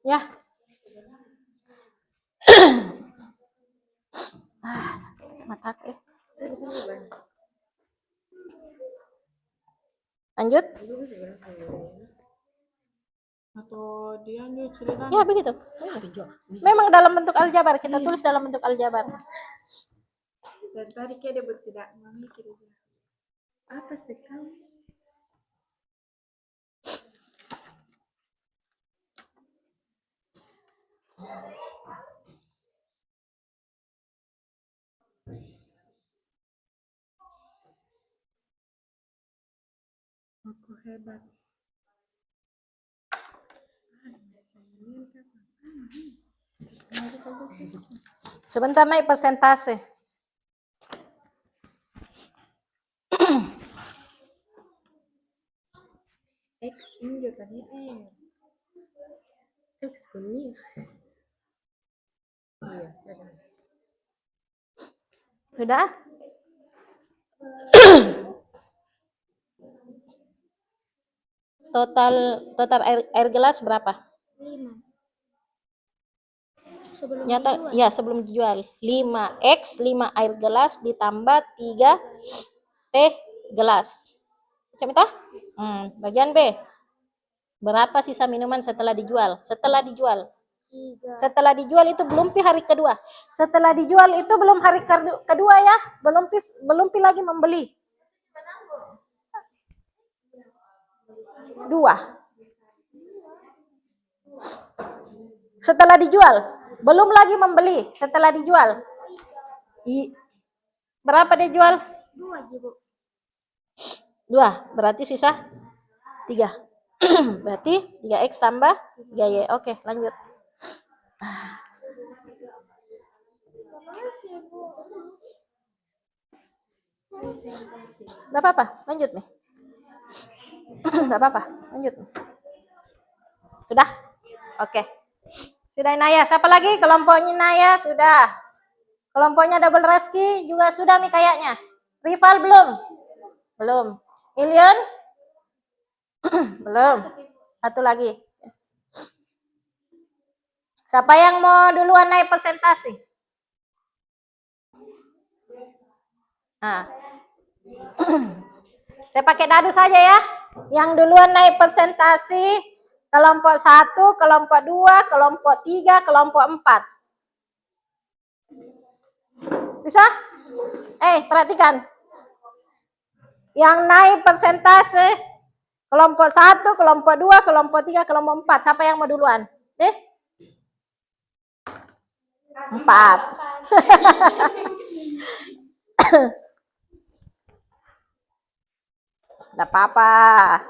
Ya. Mataku. Lanjut. Atau dia nyuci kan? Ya begitu. Memang dalam bentuk aljabar, kita tulis dalam bentuk aljabar. Dan tadi kayak dia tidak memikir apa sekali. Aku hebat. Sebentar naik persentase. X ini tadi X kuning. Iya, Sudah? Total air gelas berapa? 5. Sebelum Nyata dijual. ya sebelum dijual. 5x 5 air gelas ditambah 3 teh gelas. Macam itu? Bagian B. Berapa sisa minuman setelah dijual? Setelah dijual. 3. Setelah dijual itu belum pi hari kedua. Setelah dijual itu belum hari kedua ya. Belum pi lagi membeli. 2. Setelah dijual, belum lagi membeli. Setelah dijual. Berapa dia jual? 2 aja, Bu. 2. Berarti sisa 3. Berarti 3x tambah 3y. Oke, lanjut. Gak apa-apa, lanjut nih. Gak apa-apa, lanjut. Sudah? Oke. Sudah Naya. Siapa lagi? Kelompoknya Naya sudah. Kelompoknya Double Reski juga sudah nih kayaknya. Rival belum? Belum. Ilion? Belum. Satu lagi. Siapa yang mau duluan naik presentasi? Nah. Saya pakai dadu saja ya. Yang duluan naik presentasi kelompok 1, kelompok 2, kelompok 3, kelompok 4. Bisa? Perhatikan. Yang naik persentase kelompok 1, kelompok 2, kelompok 3, kelompok 4. Siapa yang mau duluan? 4. Tidak apa-apa.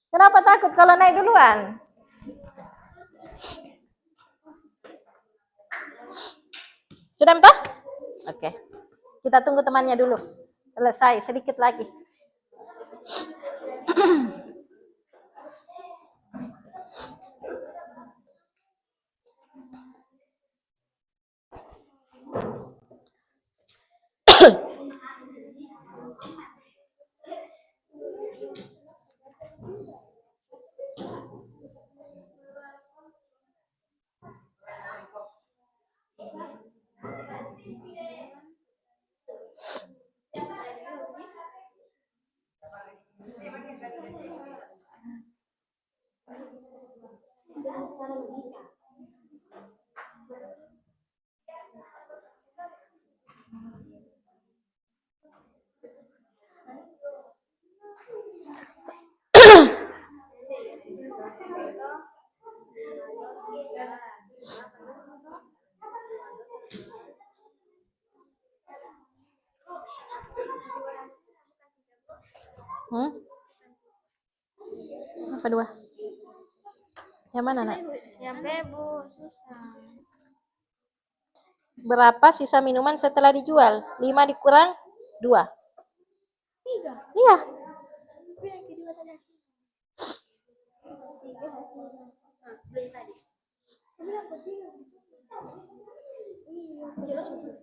Kenapa takut kalau naik duluan? Sudah minta? Oke. Kita tunggu temannya dulu. Selesai, sedikit lagi. Apa 2? Yang mana, Nak? Yang B, Bu. Susah. Berapa sisa minuman setelah dijual? 5 dikurang 2. 3. Iya. Tapi yang kedua tadi hasil. 3 hasil. Beli tadi. Tapi yang ketiga. Iya, jelas betul.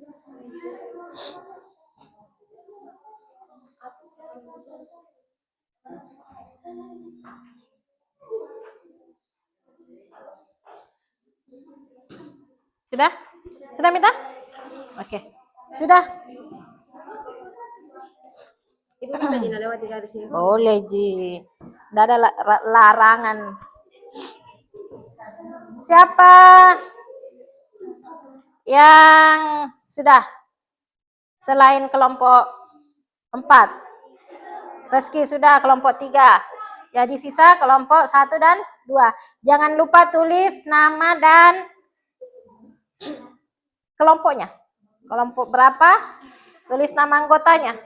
Sudah? Sudah minta? Oke. Sudah. Ibu bisa Dina lewat di sini. Boleh, Ji. Tidak ada larangan. Siapa yang sudah selain kelompok 4? Reski sudah kelompok 3. Jadi sisa kelompok 1 dan 2. Jangan lupa tulis nama dan kelompoknya. Kelompok berapa? Tulis nama anggotanya.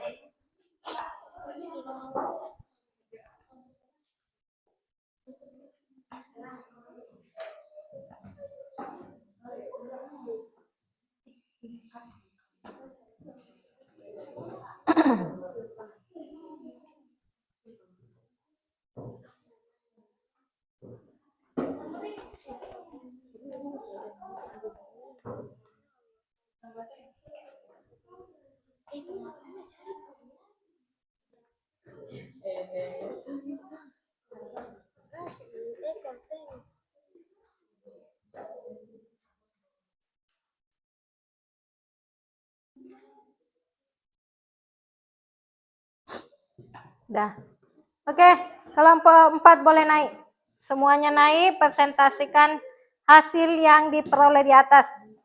Udah. Oke, kelompok 4 boleh naik. Semuanya naik, presentasikan hasil yang diperoleh di atas.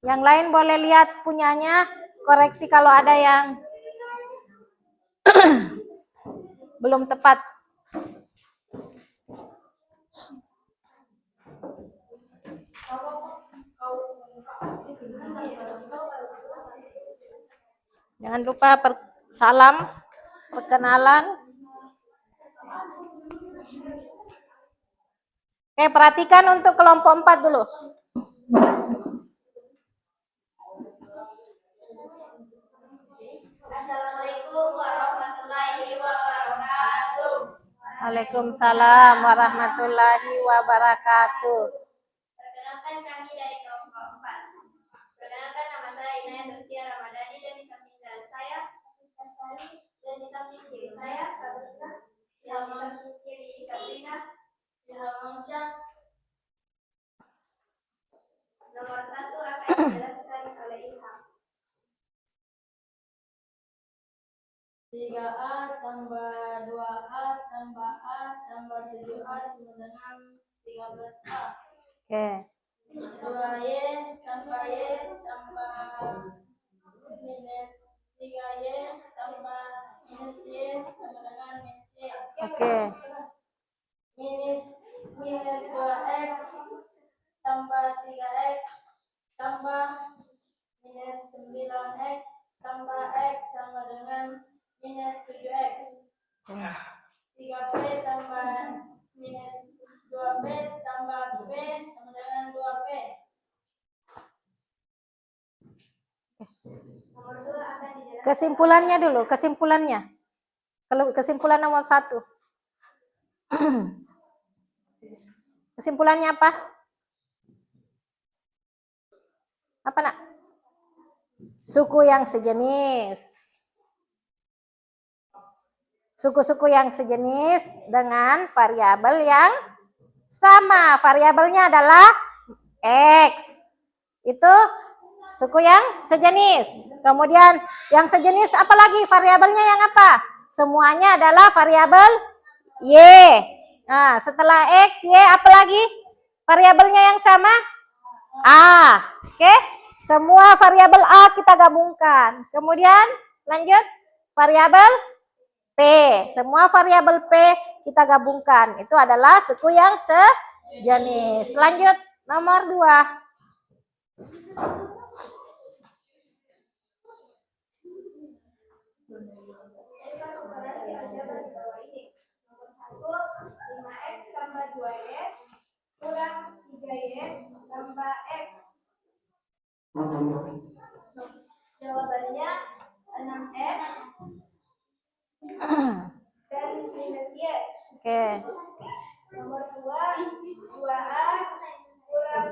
Yang lain boleh lihat punyanya, koreksi kalau ada yang belum tepat. Jangan lupa salam, perkenalan. Oke, perhatikan untuk kelompok 4 dulu. Assalamualaikum warahmatullahi wabarakatuh. Waalaikumsalam warahmatullahi wabarakatuh. Perkenalkan kami dari kelompok 4. Perkenalkan nama saya Inaya Taskia Ramadhani dan di samping kanan saya Asalis dan di samping kiri saya Sabrina, yang di samping kiri Sabrina, Ilham. Nomor 1 akan dijelaskan oleh Ilham. 3A tambah 2A tambah A tambah 7A sama dengan 13A. Oke. 2Y tambah Y tambah minus 3Y tambah minus Y sama dengan minus Y. Oke. Minus 2X tambah 3X tambah minus 9X tambah X sama dengan minus 7X. 3P tambah minus 2P tambah P sama dengan 2P. Nomor 2 akan dijelaskan. Kesimpulannya dulu, kesimpulannya. Kalau kesimpulan nomor 1. Kesimpulannya apa? Apa, Nak? Suku yang sejenis. Suku-suku yang sejenis dengan variabel yang sama. Variabelnya adalah X. Itu suku yang sejenis. Kemudian yang sejenis apa lagi? Variabelnya yang apa? Semuanya adalah variabel Y. Nah, setelah X, Y apa lagi? Variabelnya yang sama? A. Oke? Semua variabel A kita gabungkan. Kemudian lanjut variabel P. Semua variabel P kita gabungkan. Itu adalah suku yang sejenis. Lanjut nomor 2. Komparasi aljabar di bawah ini. Nomor 1, 5X tambah 2Y kurang 3Y tambah X. Jawabannya 6X dan minus Y. Oke. Nomor 2, 2A kurang.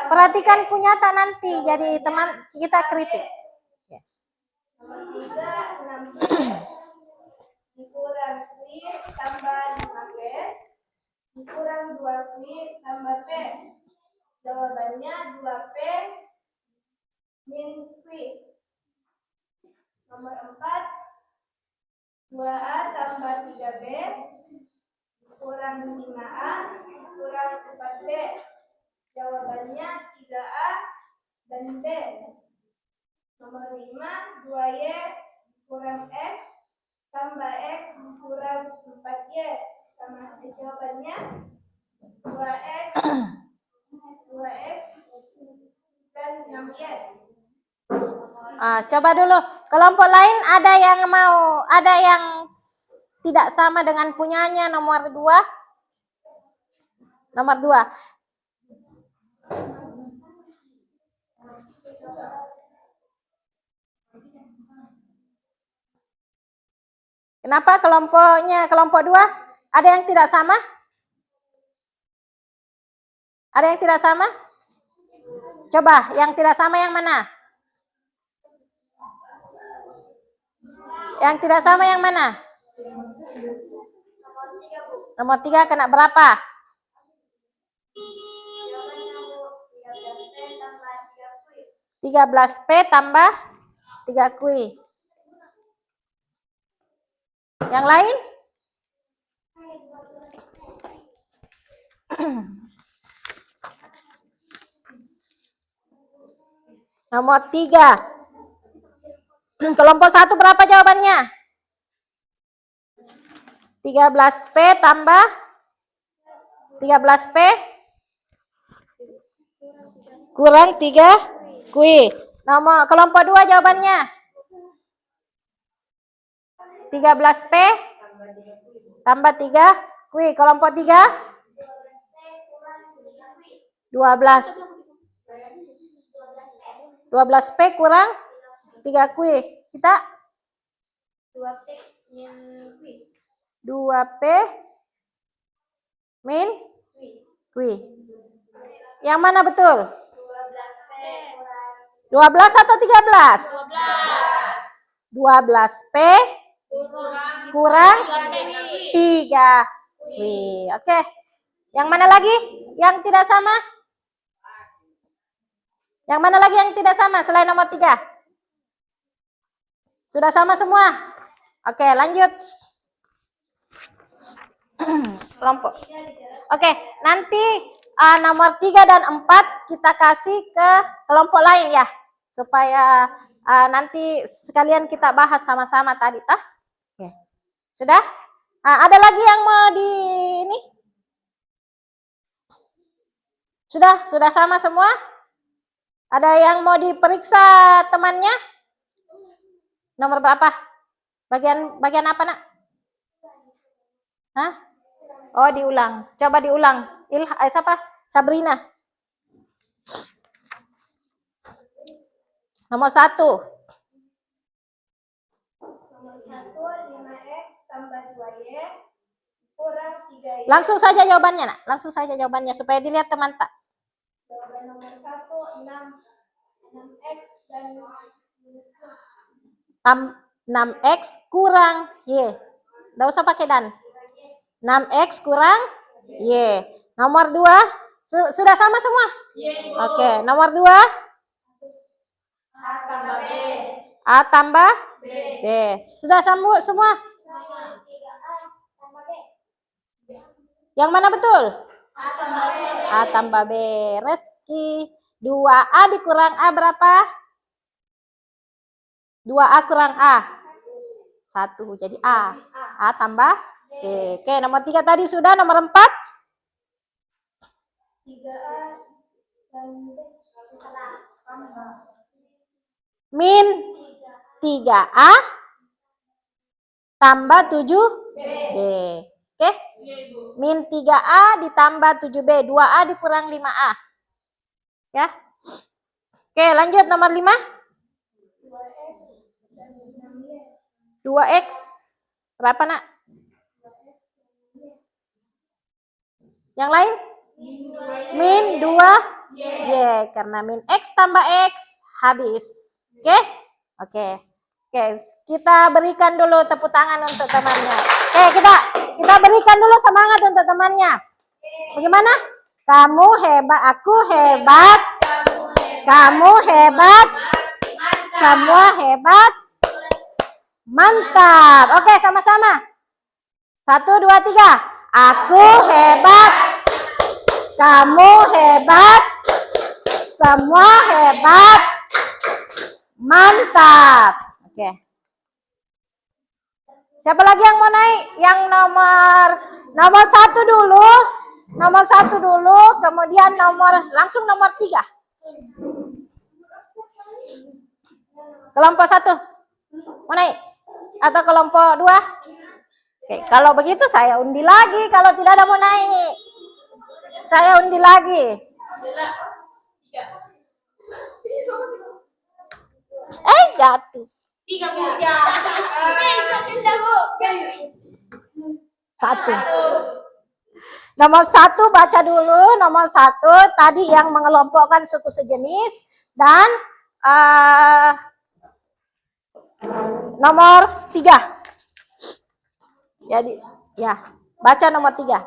Perhatikan punya tak nanti jadi teman kita kritik. Nomor 3, 6P dikurang Q tambah 5P dikurang 2Q tambah P. Jawabannya 2P min Q. Nomor 4, 2A tambah 3B kurang 5A kurang 4B. Jawabannya 3A dan B. Nomor 5, 2Y kurang X tambah X kurang 4Y. Sama jawabannya 2X dan 6Y. Coba dulu kelompok lain ada yang tidak sama dengan punyanya nomor 2. Nomor 2. Kenapa kelompok 2 ada yang tidak sama? Ada yang tidak sama? Coba yang tidak sama yang mana? Yang tidak sama yang mana? Nomor 3 kena berapa? Jawabannya Bu, 13P tambah 3 kuy. 13P tambah 3 kuy. Yang lain? Nomor 3. Kelompok 1 berapa jawabannya? 13P tambah 13P kurang 3 kuy. Nomor kelompok 2 jawabannya 13P tambah 3 kuy. Kelompok 3 12P kurang 3 kuy. Kita 2P min kuy. 2P min kuy. Yang mana betul? 12P kurang 12 atau 13? 12P kurang 3 kuy. Oke. Yang mana lagi yang tidak sama? Yang mana lagi yang tidak sama selain nomor 3? Sudah sama semua? Oke, lanjut. Kelompok. Oke, nanti nomor 3 dan 4 kita kasih ke kelompok lain ya. Supaya nanti sekalian kita bahas sama-sama tadi tah. Oke. Sudah? Ada lagi yang mau di ini? Sudah sama semua? Ada yang mau diperiksa temannya? Nomor berapa? Bagian apa, Nak? Hah? Oh, diulang. Coba diulang. Siapa? Sabrina. Nomor 1. nomor 1 5X tambah 2Y kurang 3Y. Langsung saja jawabannya, Nak. Langsung saja jawabannya supaya dilihat teman tak. Jawaban nomor 1 6X dan minus 6X kurang Y. Nggak usah pakai dan. 6X kurang Y. Nomor 2. Sudah sama semua? Oke, nomor 2. A tambah B. A tambah B. B. Sudah semua? Sama 3A tambah B. Yang mana betul? A tambah B. A tambah B. Reski. 2A dikurang A berapa? 2A kurang A. 1. Jadi A. A tambah B. Oke, nomor 3 tadi sudah. Nomor 4. 3A dan B. Tambah. Min 3A tambah 7B. Oke? Min 3A ditambah 7B. 2A dikurang 5A. Ya. Oke, lanjut nomor 5. 2X dan 6Y. 2X. Berapa, Nak? Yang lain? Min 2Y. Karena min X tambah X habis. Oke? Oke. Oke, kita berikan dulu tepuk tangan untuk temannya. Kita berikan dulu semangat untuk temannya. Bagaimana? Kamu hebat, aku hebat. Kamu hebat. Semua hebat. Mantap. Oke, sama-sama. 1, 2, 3. Aku hebat. Kamu hebat. Semua hebat. Mantap. Oke. Siapa lagi yang mau naik? Yang nomor 1 dulu. Nomor 1 dulu, kemudian langsung nomor 3. Kelompok 1 mau naik? Atau kelompok 2? Oke, kalau begitu saya undi lagi. Kalau tidak ada mau naik, saya undi lagi. Jatuh. 1. Nomor 1 baca dulu. Nomor 1 tadi yang mengelompokkan suku sejenis, dan nomor 3. Jadi ya, baca nomor 3.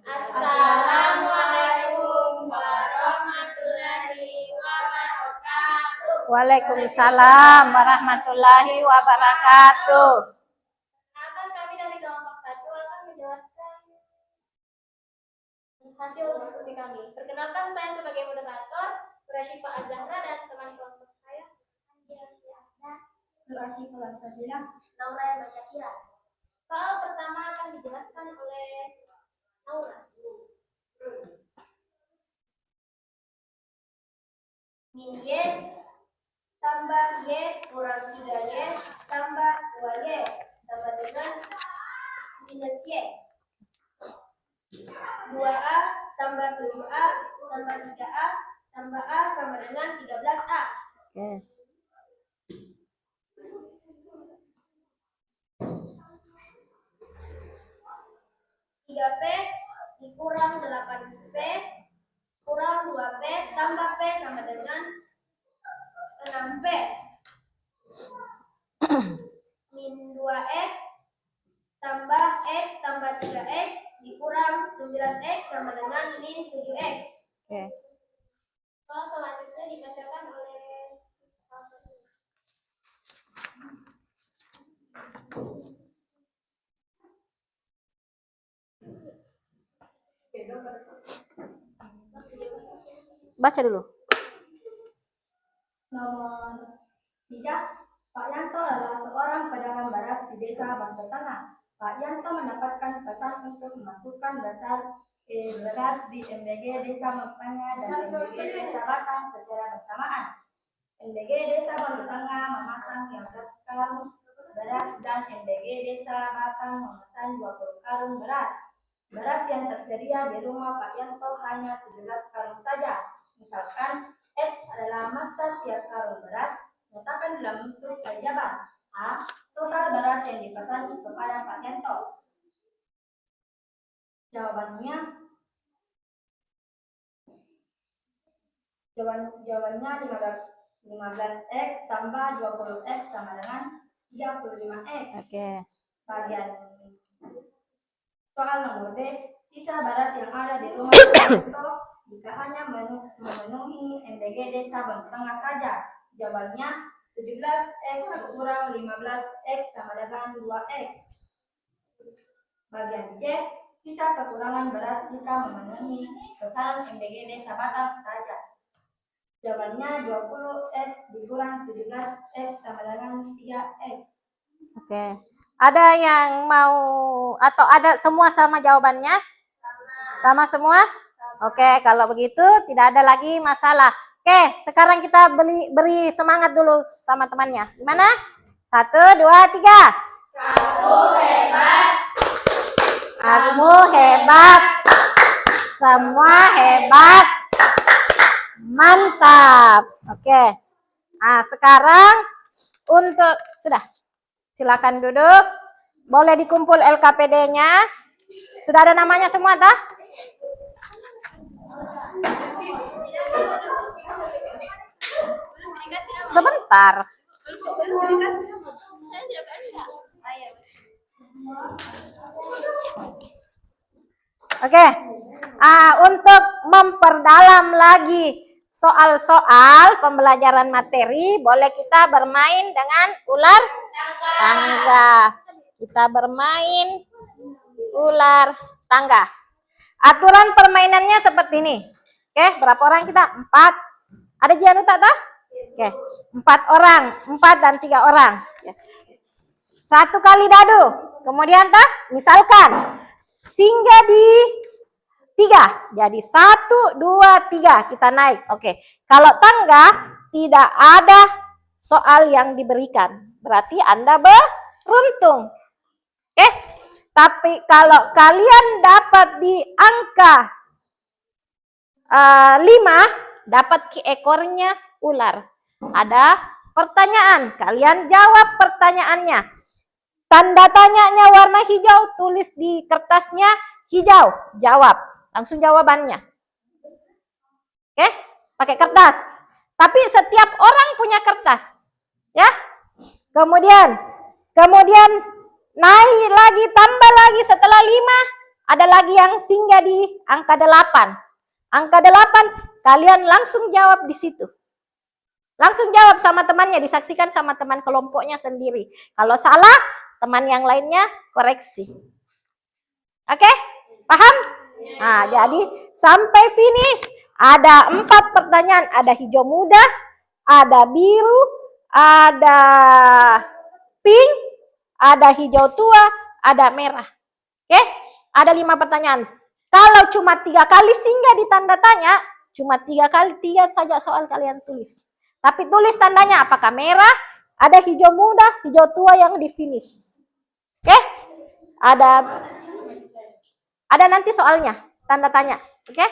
Assalamualaikum warahmatullahi wabarakatuh. Waalaikumsalam warahmatullahi wabarakatuh. Kami dari kelompok 1 akan menjelaskan hasil diskusi kami. Perkenalkan, saya sebagai moderator, Rasyifa Azahra, dan teman kelompok saya, Rasyifa Azahra, Naura Masyakira. Soal pertama akan dijelaskan oleh Naura. Min Y tambah Y kurang 3Y tambah 2Y sama dengan minus Y. 2A tambah 7A tambah 3A tambah A sama dengan 13A. Oke. 3P dikurang 8P kurang 2P tambah P sama dengan 6P. Min 2X tambah X tambah 3X dikurang 9X sama dengan min 7X. Oke. Soal selanjutnya dibacakan oleh Baca dulu. Nomor 3, Pak Yanto adalah seorang pedagang beras di desa Bantul Tengah. Pak Yanto mendapatkan pesan untuk memasukkan beras di MBG Desa Bantul Tengah dan MBG Desa Batang secara bersamaan. MBG Desa Bantul Tengah memasang 15 karung beras dan MBG Desa Batang memesan 20 karung beras. Beras yang tersedia di rumah Pak Yanto hanya 17 karung saja. Misalkan X adalah massa tiap karung beras, letakkan dalam bentuk jawaban. A. Total beras yang dipesan kepada Pak Yanto. Jawabannya 15X tambah 20X sama dengan 35X. Oke. Bagian soal nomor B, sisa beras yang ada di rumah Pak Yanto jika hanya memenuhi MBG Desa Bantul Tengah saja. Jawabannya 17X dikurang 15X sama dengan 2X. Bagian C, sisa kekurangan beras jika memenuhi pesanan MBG Desa Batang saja. Jawabannya 20X dikurang 17X sama dengan 3X. Oke. Ada yang mau atau ada semua sama jawabannya? Sama semua? Oke, kalau begitu tidak ada lagi masalah. Oke, sekarang kita beri semangat dulu sama temannya. Gimana? 1, 2, 3. Aku hebat. Kamu hebat. Semua hebat. Mantap. Oke. Nah, sekarang sudah. Silakan duduk. Boleh dikumpul LKPD-nya. Sudah ada namanya semua, tah? Sebentar. Saya juga enggak. Oke. Untuk memperdalam lagi soal-soal pembelajaran materi, boleh kita bermain dengan ular tangga. Kita bermain ular tangga. Aturan permainannya seperti ini. Oke, berapa orang kita? 4. Ada Jianu tak tah? Oke, 4 orang, 4 dan 3 orang. 1 kali dadu. Kemudian tah, misalkan singgah di 3. Jadi 1, 2, 3 kita naik. Oke. Kalau tangga tidak ada soal yang diberikan. Berarti Anda beruntung. Oke. Tapi kalau kalian dapat di angka 5, dapat ekornya ular. Ada pertanyaan, kalian jawab pertanyaannya. Tanda tanyanya warna hijau, tulis di kertasnya hijau, jawab. Langsung jawabannya. Oke, pakai kertas. Tapi setiap orang punya kertas. Ya. Kemudian naik lagi, tambah lagi setelah 5, ada lagi yang singgah di angka 8. Angka 8, kalian langsung jawab di situ. Langsung jawab sama temannya, disaksikan sama teman kelompoknya sendiri. Kalau salah, teman yang lainnya koreksi. Oke? Paham? Nah, jadi sampai finish ada 4 pertanyaan. Ada hijau muda, ada biru, ada pink, ada hijau tua, ada merah. Oke? Ada 5 pertanyaan. Kalau cuma 3 kali singgah di tanda tanya, cuma 3 kali, 3 saja soal kalian tulis. Tapi tulis tandanya apakah merah, ada hijau muda, hijau tua yang di finish. Oke? Ada nanti soalnya, tanda tanya. Oke?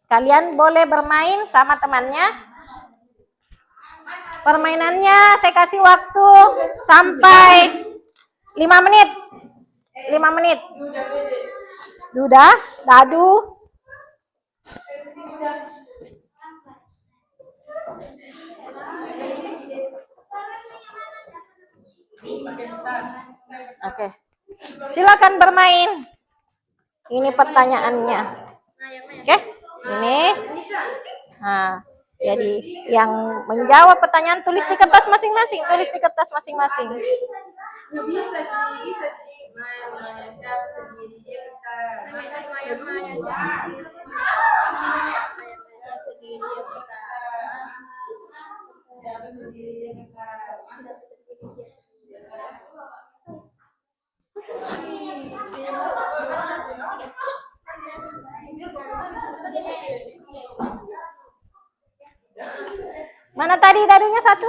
Kalian boleh bermain sama temannya. Permainannya saya kasih waktu sampai 5 menit. 5 menit. Sudah, dadu. Oke. Silakan bermain. Ini pertanyaannya. Oke? Ini. Nah, jadi yang menjawab pertanyaan tulis di kertas masing-masing, tulis di kertas masing-masing. Mana tadi dadunya 1?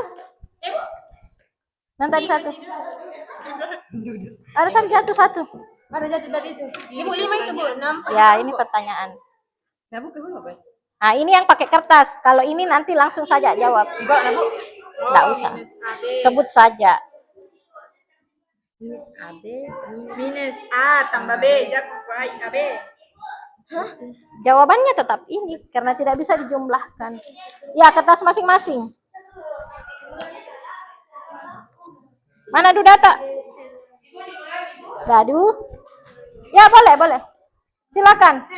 Mana tadi 1? Ada tadi jatuh 1. Ada jatuh tadi itu. Ibu 5 itu, Bu. 6. Ya, ini pertanyaan. Nah, Bu, ke apa? Nah, ini yang pakai kertas. Kalau ini nanti langsung saja jawab. Enggak, nah, Bu. Enggak usah. Sebut saja. Minus AB, minus A tambah B, jatuh AB. Jawabannya tetap ini karena tidak bisa dijumlahkan. Ya, kertas masing-masing. Mana Dudata? Dadu? Ya, boleh. Silakan.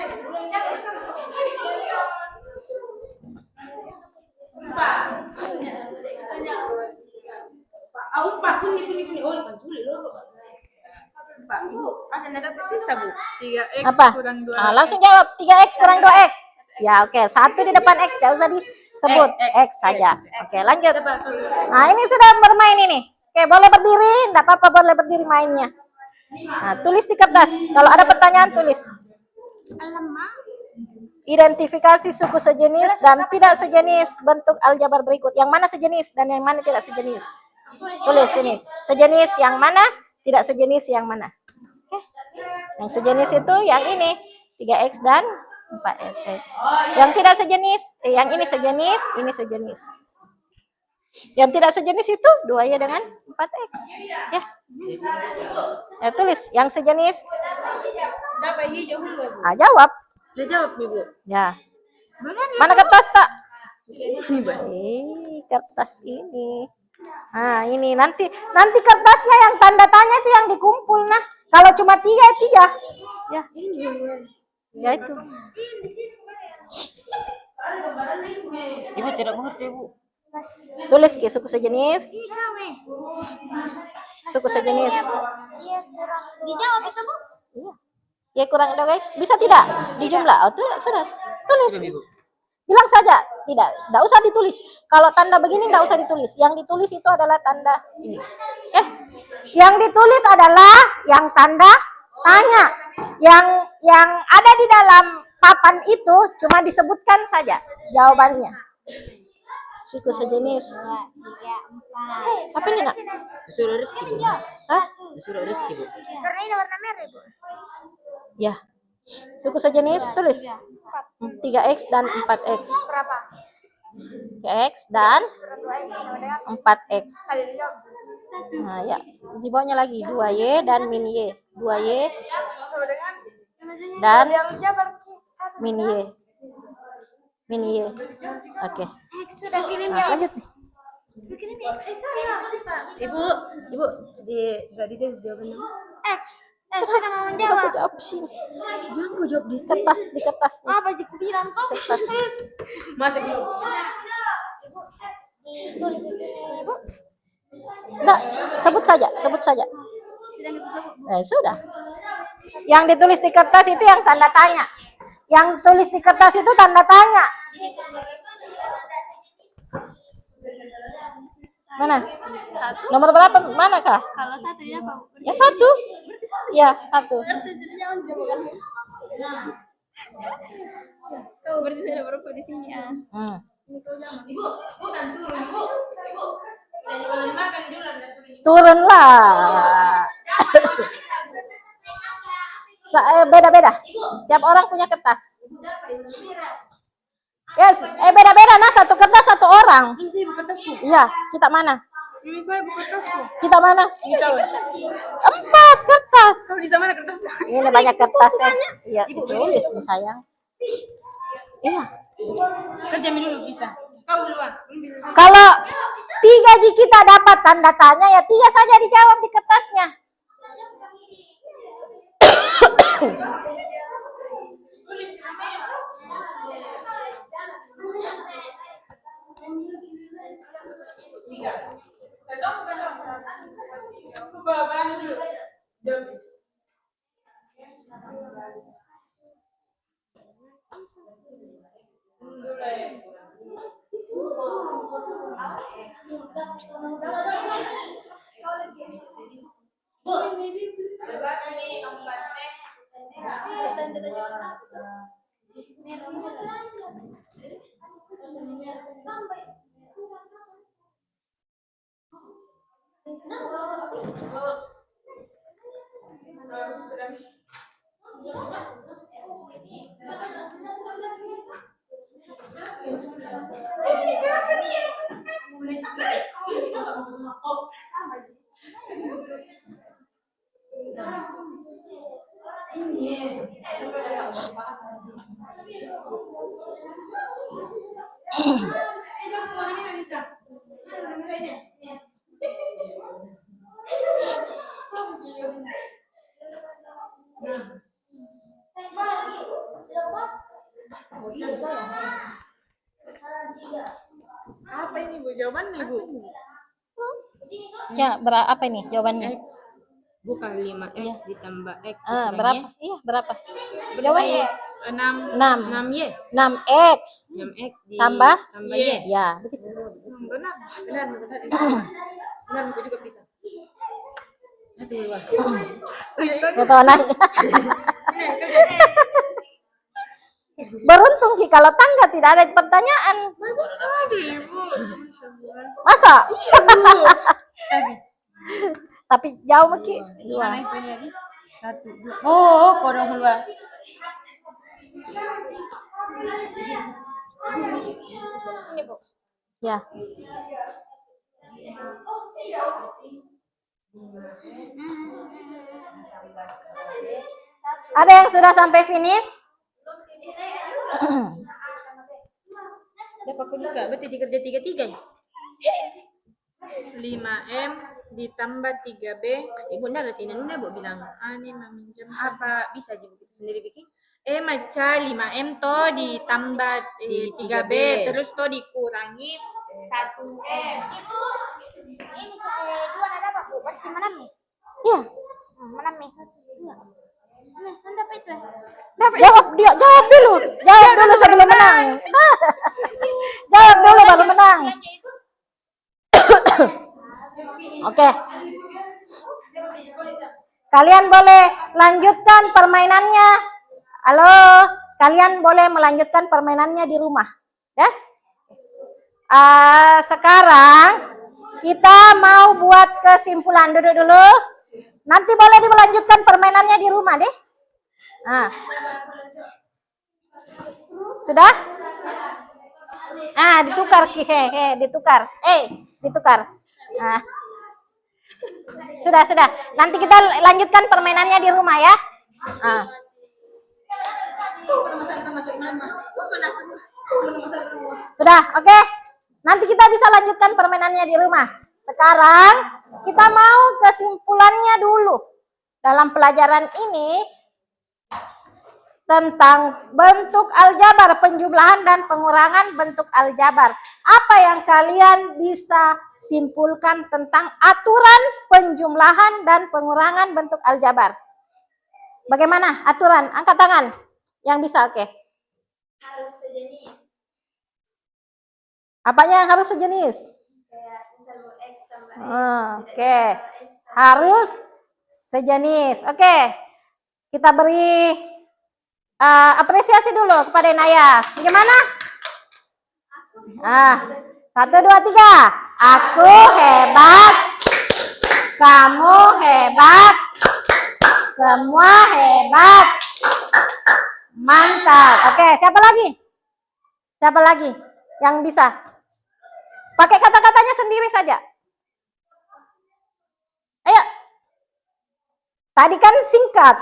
Apa? Nah, langsung jawab 3x kurang 2x. Ya, oke. 1 di depan x, gak usah disebut. X saja. Oke, lanjut. Nah, ini sudah bermain ini. Oke, boleh berdiri. Enggak apa-apa, boleh berdiri mainnya. Nah, tulis di kertas. Kalau ada pertanyaan, tulis. Identifikasi suku sejenis dan tidak sejenis bentuk aljabar berikut. Yang mana sejenis dan yang mana tidak sejenis? Tulis ini. Sejenis yang mana, tidak sejenis yang mana. Oke. Yang sejenis itu yang ini. 3x dan 4x. Yang tidak sejenis, yang ini sejenis, ini sejenis. Yang tidak sejenis itu 2y dengan 4x. Ya. Ya, tulis yang sejenis. Jawab. Udah jawab, Ibu. Ya. Mana kertas tak? Kertas ini. Nah, ini nanti kertasnya yang tanda tanya itu yang dikumpul. Nah, Kalau cuma 3, 3. Ya. Ya itu. Ibu tidak mengerti, Ibu. Tulis ke suku sejenis. Suku sejenis. Dijawab itu, Bu. Iya. Ya kurang itu guys. Bisa tidak dijumlah? Oh, sudah. Tulis. Sudah, Ibu. Bilang saja, tidak usah ditulis. Kalau tanda begini tidak usah ditulis. Yang ditulis itu adalah tanda ini. Yang ditulis adalah yang tanda tanya. Yang ada di dalam papan itu cuma disebutkan saja jawabannya. Suku sejenis. Apa ini nak? Sudah Rizky, Bu. Hah? Sudah Rizky, Bu. Karena ini warna merah, Bu. Ya. Suku sejenis tulis. 3x dan 4x. Berapa? 3x dan 4x. Kali dijawab. Nah, ya. Di bawahnya lagi 2y dan min y. 2y Sama dengan dan yang jabar satu. min y. Min y. Oke. Sudah kirim Nah, lanjut nih. Ibu nggak ditulis jawabannya. X. Sudah mau Aku menjawab. jawab sini. Jangan kau jawab di Di kertas. Apa sih bilang tuh? Kertas. masa belum. Ditulis di sini, Bu. Enggak, sebut saja. Sudah Ibu sebut. Sudah. Yang ditulis di kertas itu yang tanda tanya. Yang tulis di kertas itu tanda tanya. Mana? Satu. Nomor berapa? Manakah? Kalau satu dia apa? Ya 1. Ya 1. Oh, berarti saya berapa di sini ya? Turunlah. Beda-beda. Tiap orang punya kertas. Yes, beda-beda nah, satu kertas satu orang. Ini saya buka kertasku. Iya, kita mana? Ini saya buka kertasku. Kita mana? Ini tahu. 4 kertas. Kau di mana kertasnya? Ini banyak kertas ya. Iya, tulis nih sayang. Iya. Kerjain dulu bisa. Kau duluan. Belum bisa. Kalau 3 jika kita dapat tanda tanya ya 3 saja dijawab di kertasnya. Apa ini Bu? Jawabannya Bu? Ya, berapa ini jawabannya? Bukan 5x ditambah x. Berapa? Iya, berapa? Jawabannya 6. 6. 6y. 6x 6x tambah y. ya, begitu. Benar. Benar, aku juga bisa. Satu dua. Nggak tahu nanya. Beruntung Ki kalau tangga tidak ada pertanyaan. Aduh, Ibu. Masa? Sabi. Tapi jauh Ki. Mana itu jadi? 1 2. Oh, kodong keluar. Ini, Bu. Ya. Ada yang sudah sampai finish? Dapat pun juga, berarti dikerja 3-3. 5M ditambah 3B. Ibu ndak ada sini nunda, Ibu bilang. Ani meminjam apa bisa aja kita sendiri bikin. Maca 5M toh ditambah 3B, terus toh dikurangi 1M. Ini dua ada apa bu? Berarti mana mi? Iya. Mana mi? Iya. Anda apa itu? Jawab dulu. Jawab dulu sebelum menang. Jawab dulu baru menang. Oke. Kalian boleh lanjutkan permainannya. Halo, kalian boleh melanjutkan permainannya di rumah, ya? Sekarang kita mau buat kesimpulan. Duduk dulu. Nanti boleh dilanjutkan permainannya di rumah deh. Nah. Sudah? Ditukar ditukar. Ditukar. Nah. Sudah. Nanti kita lanjutkan permainannya di rumah ya. Nah. Sudah, oke. Nanti kita bisa lanjutkan permainannya di rumah. Sekarang kita mau kesimpulannya dulu. Dalam pelajaran ini tentang bentuk aljabar, penjumlahan dan pengurangan bentuk aljabar. Apa yang kalian bisa simpulkan tentang aturan penjumlahan dan pengurangan bentuk aljabar? Bagaimana aturan? Angkat tangan yang bisa, oke. Harus sejenis. Apanya yang harus sejenis? Kayak misalnya X tambah X. Oke. Harus sejenis. Oke. Kita beri apresiasi dulu kepada Naya. Bagaimana? 1, 2, 3. Aku hebat. Kamu hebat. Semua hebat. Mantap. Oke, siapa lagi? Siapa lagi yang bisa? Pakai kata-katanya sendiri saja. Ayo. Tadi kan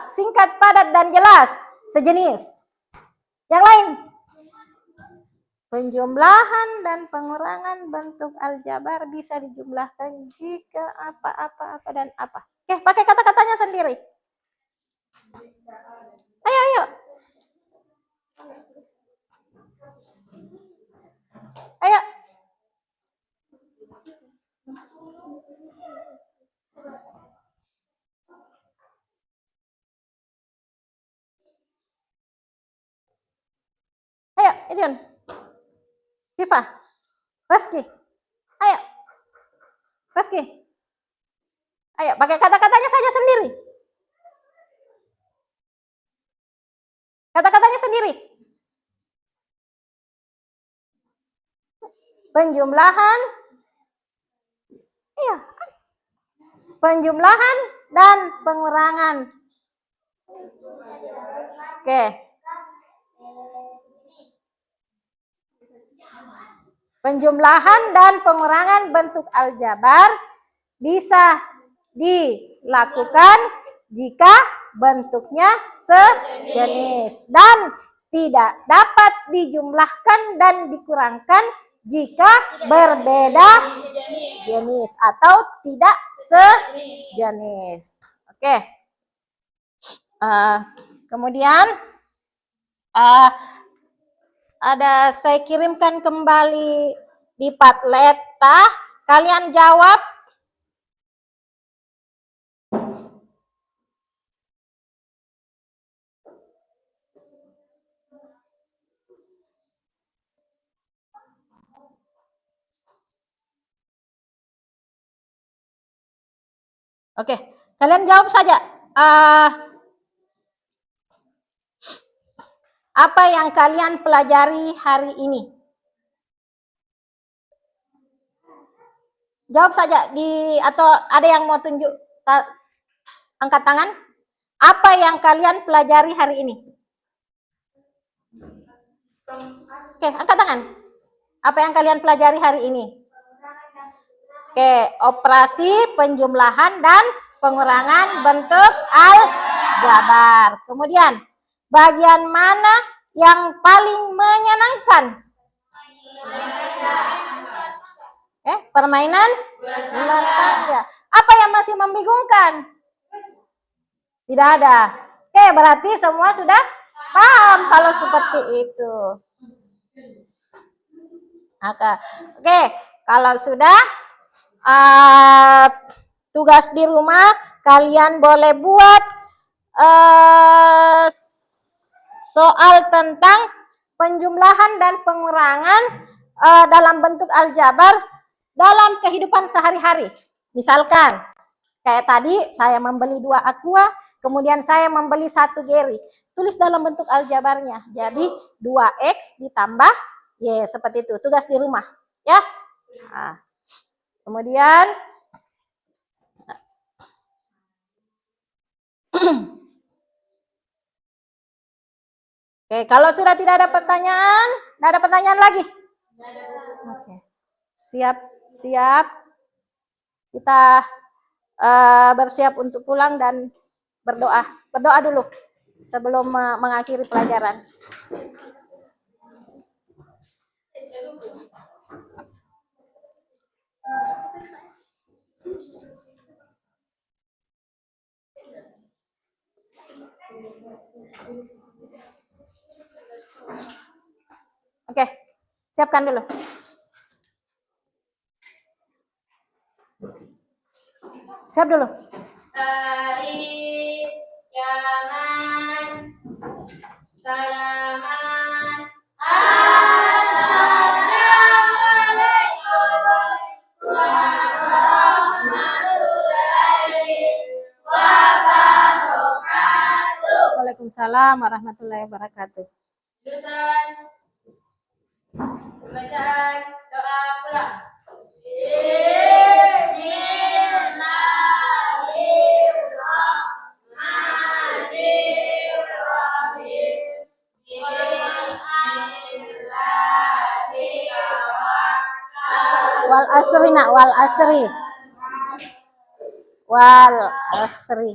singkat, padat dan jelas, sejenis. Yang lain? Penjumlahan dan pengurangan bentuk aljabar bisa dijumlahkan jika apa dan apa. Oke, pakai kata-katanya sendiri. Ayo. Ayo. Ayo, Idion. Viva. Reski. Ayo. Reski. Ayo, pakai kata-katanya saja sendiri. Kata-katanya sendiri. Penjumlahan. Iya. Penjumlahan dan pengurangan. Oke. Penjumlahan dan pengurangan bentuk aljabar bisa dilakukan jika bentuknya sejenis dan tidak dapat dijumlahkan dan dikurangkan jika berbeda jenis atau tidak sejenis. Oke. Kemudian saya kirimkan kembali di Padlet. Kalian jawab. Oke, kalian jawab saja. Apa yang kalian pelajari hari ini? Jawab saja atau ada yang mau tunjuk angkat tangan? Apa yang kalian pelajari hari ini? Oke, angkat tangan. Apa yang kalian pelajari hari ini? Oke, operasi penjumlahan dan pengurangan bentuk aljabar. Kemudian, bagian mana yang paling menyenangkan? Permainan Rumah tangga. Apa yang masih membingungkan? Tidak ada. Oke, berarti semua sudah paham kalau seperti itu. Oke, kalau sudah tugas di rumah kalian boleh buat soal tentang penjumlahan dan pengurangan dalam bentuk aljabar dalam kehidupan sehari-hari. Misalkan kayak tadi saya membeli 2 aqua, kemudian saya membeli 1 Geri. Tulis dalam bentuk aljabarnya. Jadi 2x ditambah Y, seperti itu. Tugas di rumah, ya. Nah, kemudian oke, kalau sudah tidak ada pertanyaan, tidak ada pertanyaan lagi. Oke, siap. Kita bersiap untuk pulang dan berdoa. Berdoa dulu sebelum mengakhiri pelajaran. Oke, siapkan dulu. Siap dulu. Salaman. Waalaikumsalam warahmatullahi wabarakatuh. Jurusan pembacaan doa pulang. Wal asri nak, wal asri. Wal asri.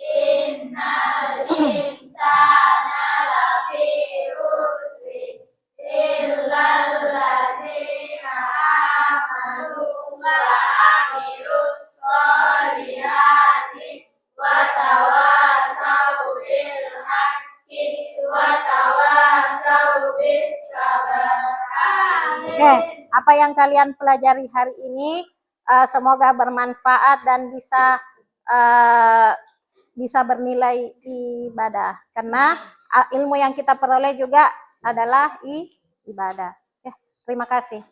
Innal insana lafi khusri illal ladzina amanu wa amilus sholihati wa tawasau bil haqqi wa tawasau bis sabr. Oke, apa yang kalian pelajari hari ini semoga bermanfaat dan bisa bernilai ibadah, karena ilmu yang kita peroleh juga adalah ibadah. Terima kasih.